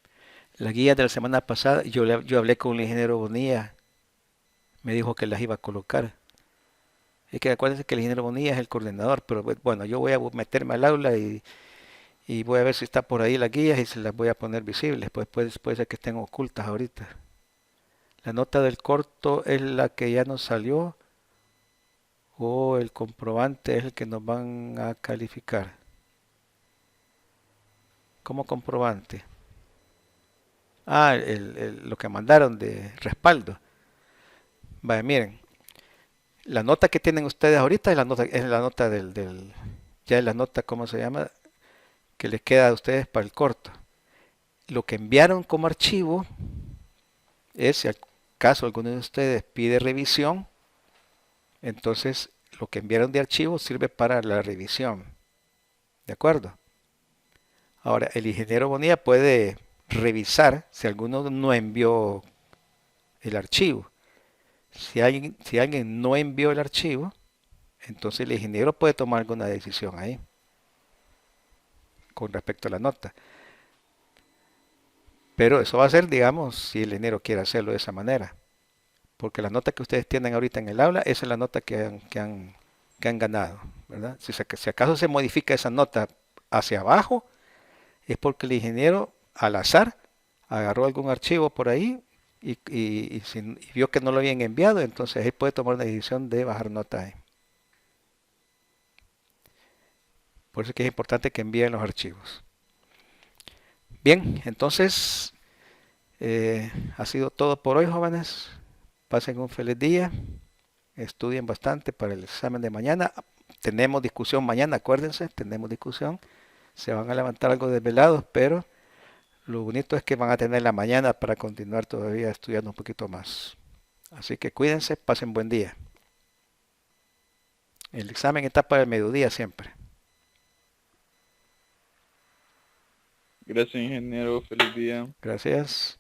La guía de la semana pasada, yo hablé con el ingeniero Bonilla, me dijo que las iba a colocar. Es que acuérdense que el ingeniero Bonilla es el coordinador, pero bueno, yo voy a meterme al aula y voy a ver si está por ahí las guías y se las voy a poner visibles, pues puede ser que estén ocultas ahorita. La nota del corto es la que ya nos salió o el comprobante es el que nos van a calificar. ¿Cómo comprobante? Ah, lo que mandaron de respaldo. Vaya, miren, la nota que tienen ustedes ahorita es la nota ya es la nota, ¿cómo se llama? Que les queda a ustedes para el corto. Lo que enviaron como archivo es, si al caso alguno de ustedes pide revisión, entonces lo que enviaron de archivo sirve para la revisión. ¿De acuerdo? Ahora, el ingeniero Bonilla puede revisar si alguno no envió el archivo. Si alguien no envió el archivo, entonces el ingeniero puede tomar alguna decisión ahí con respecto a la nota. Pero eso va a ser, digamos, si el ingeniero quiere hacerlo de esa manera. Porque la nota que ustedes tienen ahorita en el aula, esa es la nota que han ganado, ¿verdad? Si acaso se modifica esa nota hacia abajo, es porque el ingeniero al azar agarró algún archivo por ahí y vio que no lo habían enviado, entonces él puede tomar la decisión de bajar nota ahí. Por eso es que es importante que envíen los archivos. Bien, entonces ha sido todo por hoy, jóvenes. Pasen un feliz día. Estudien bastante para el examen de mañana. Tenemos discusión mañana, acuérdense, tenemos discusión. Se van a levantar algo desvelados, pero lo bonito es que van a tener la mañana para continuar todavía estudiando un poquito más. Así que cuídense, pasen buen día. El examen está para el mediodía siempre. Gracias, ingeniero. Feliz día. Gracias.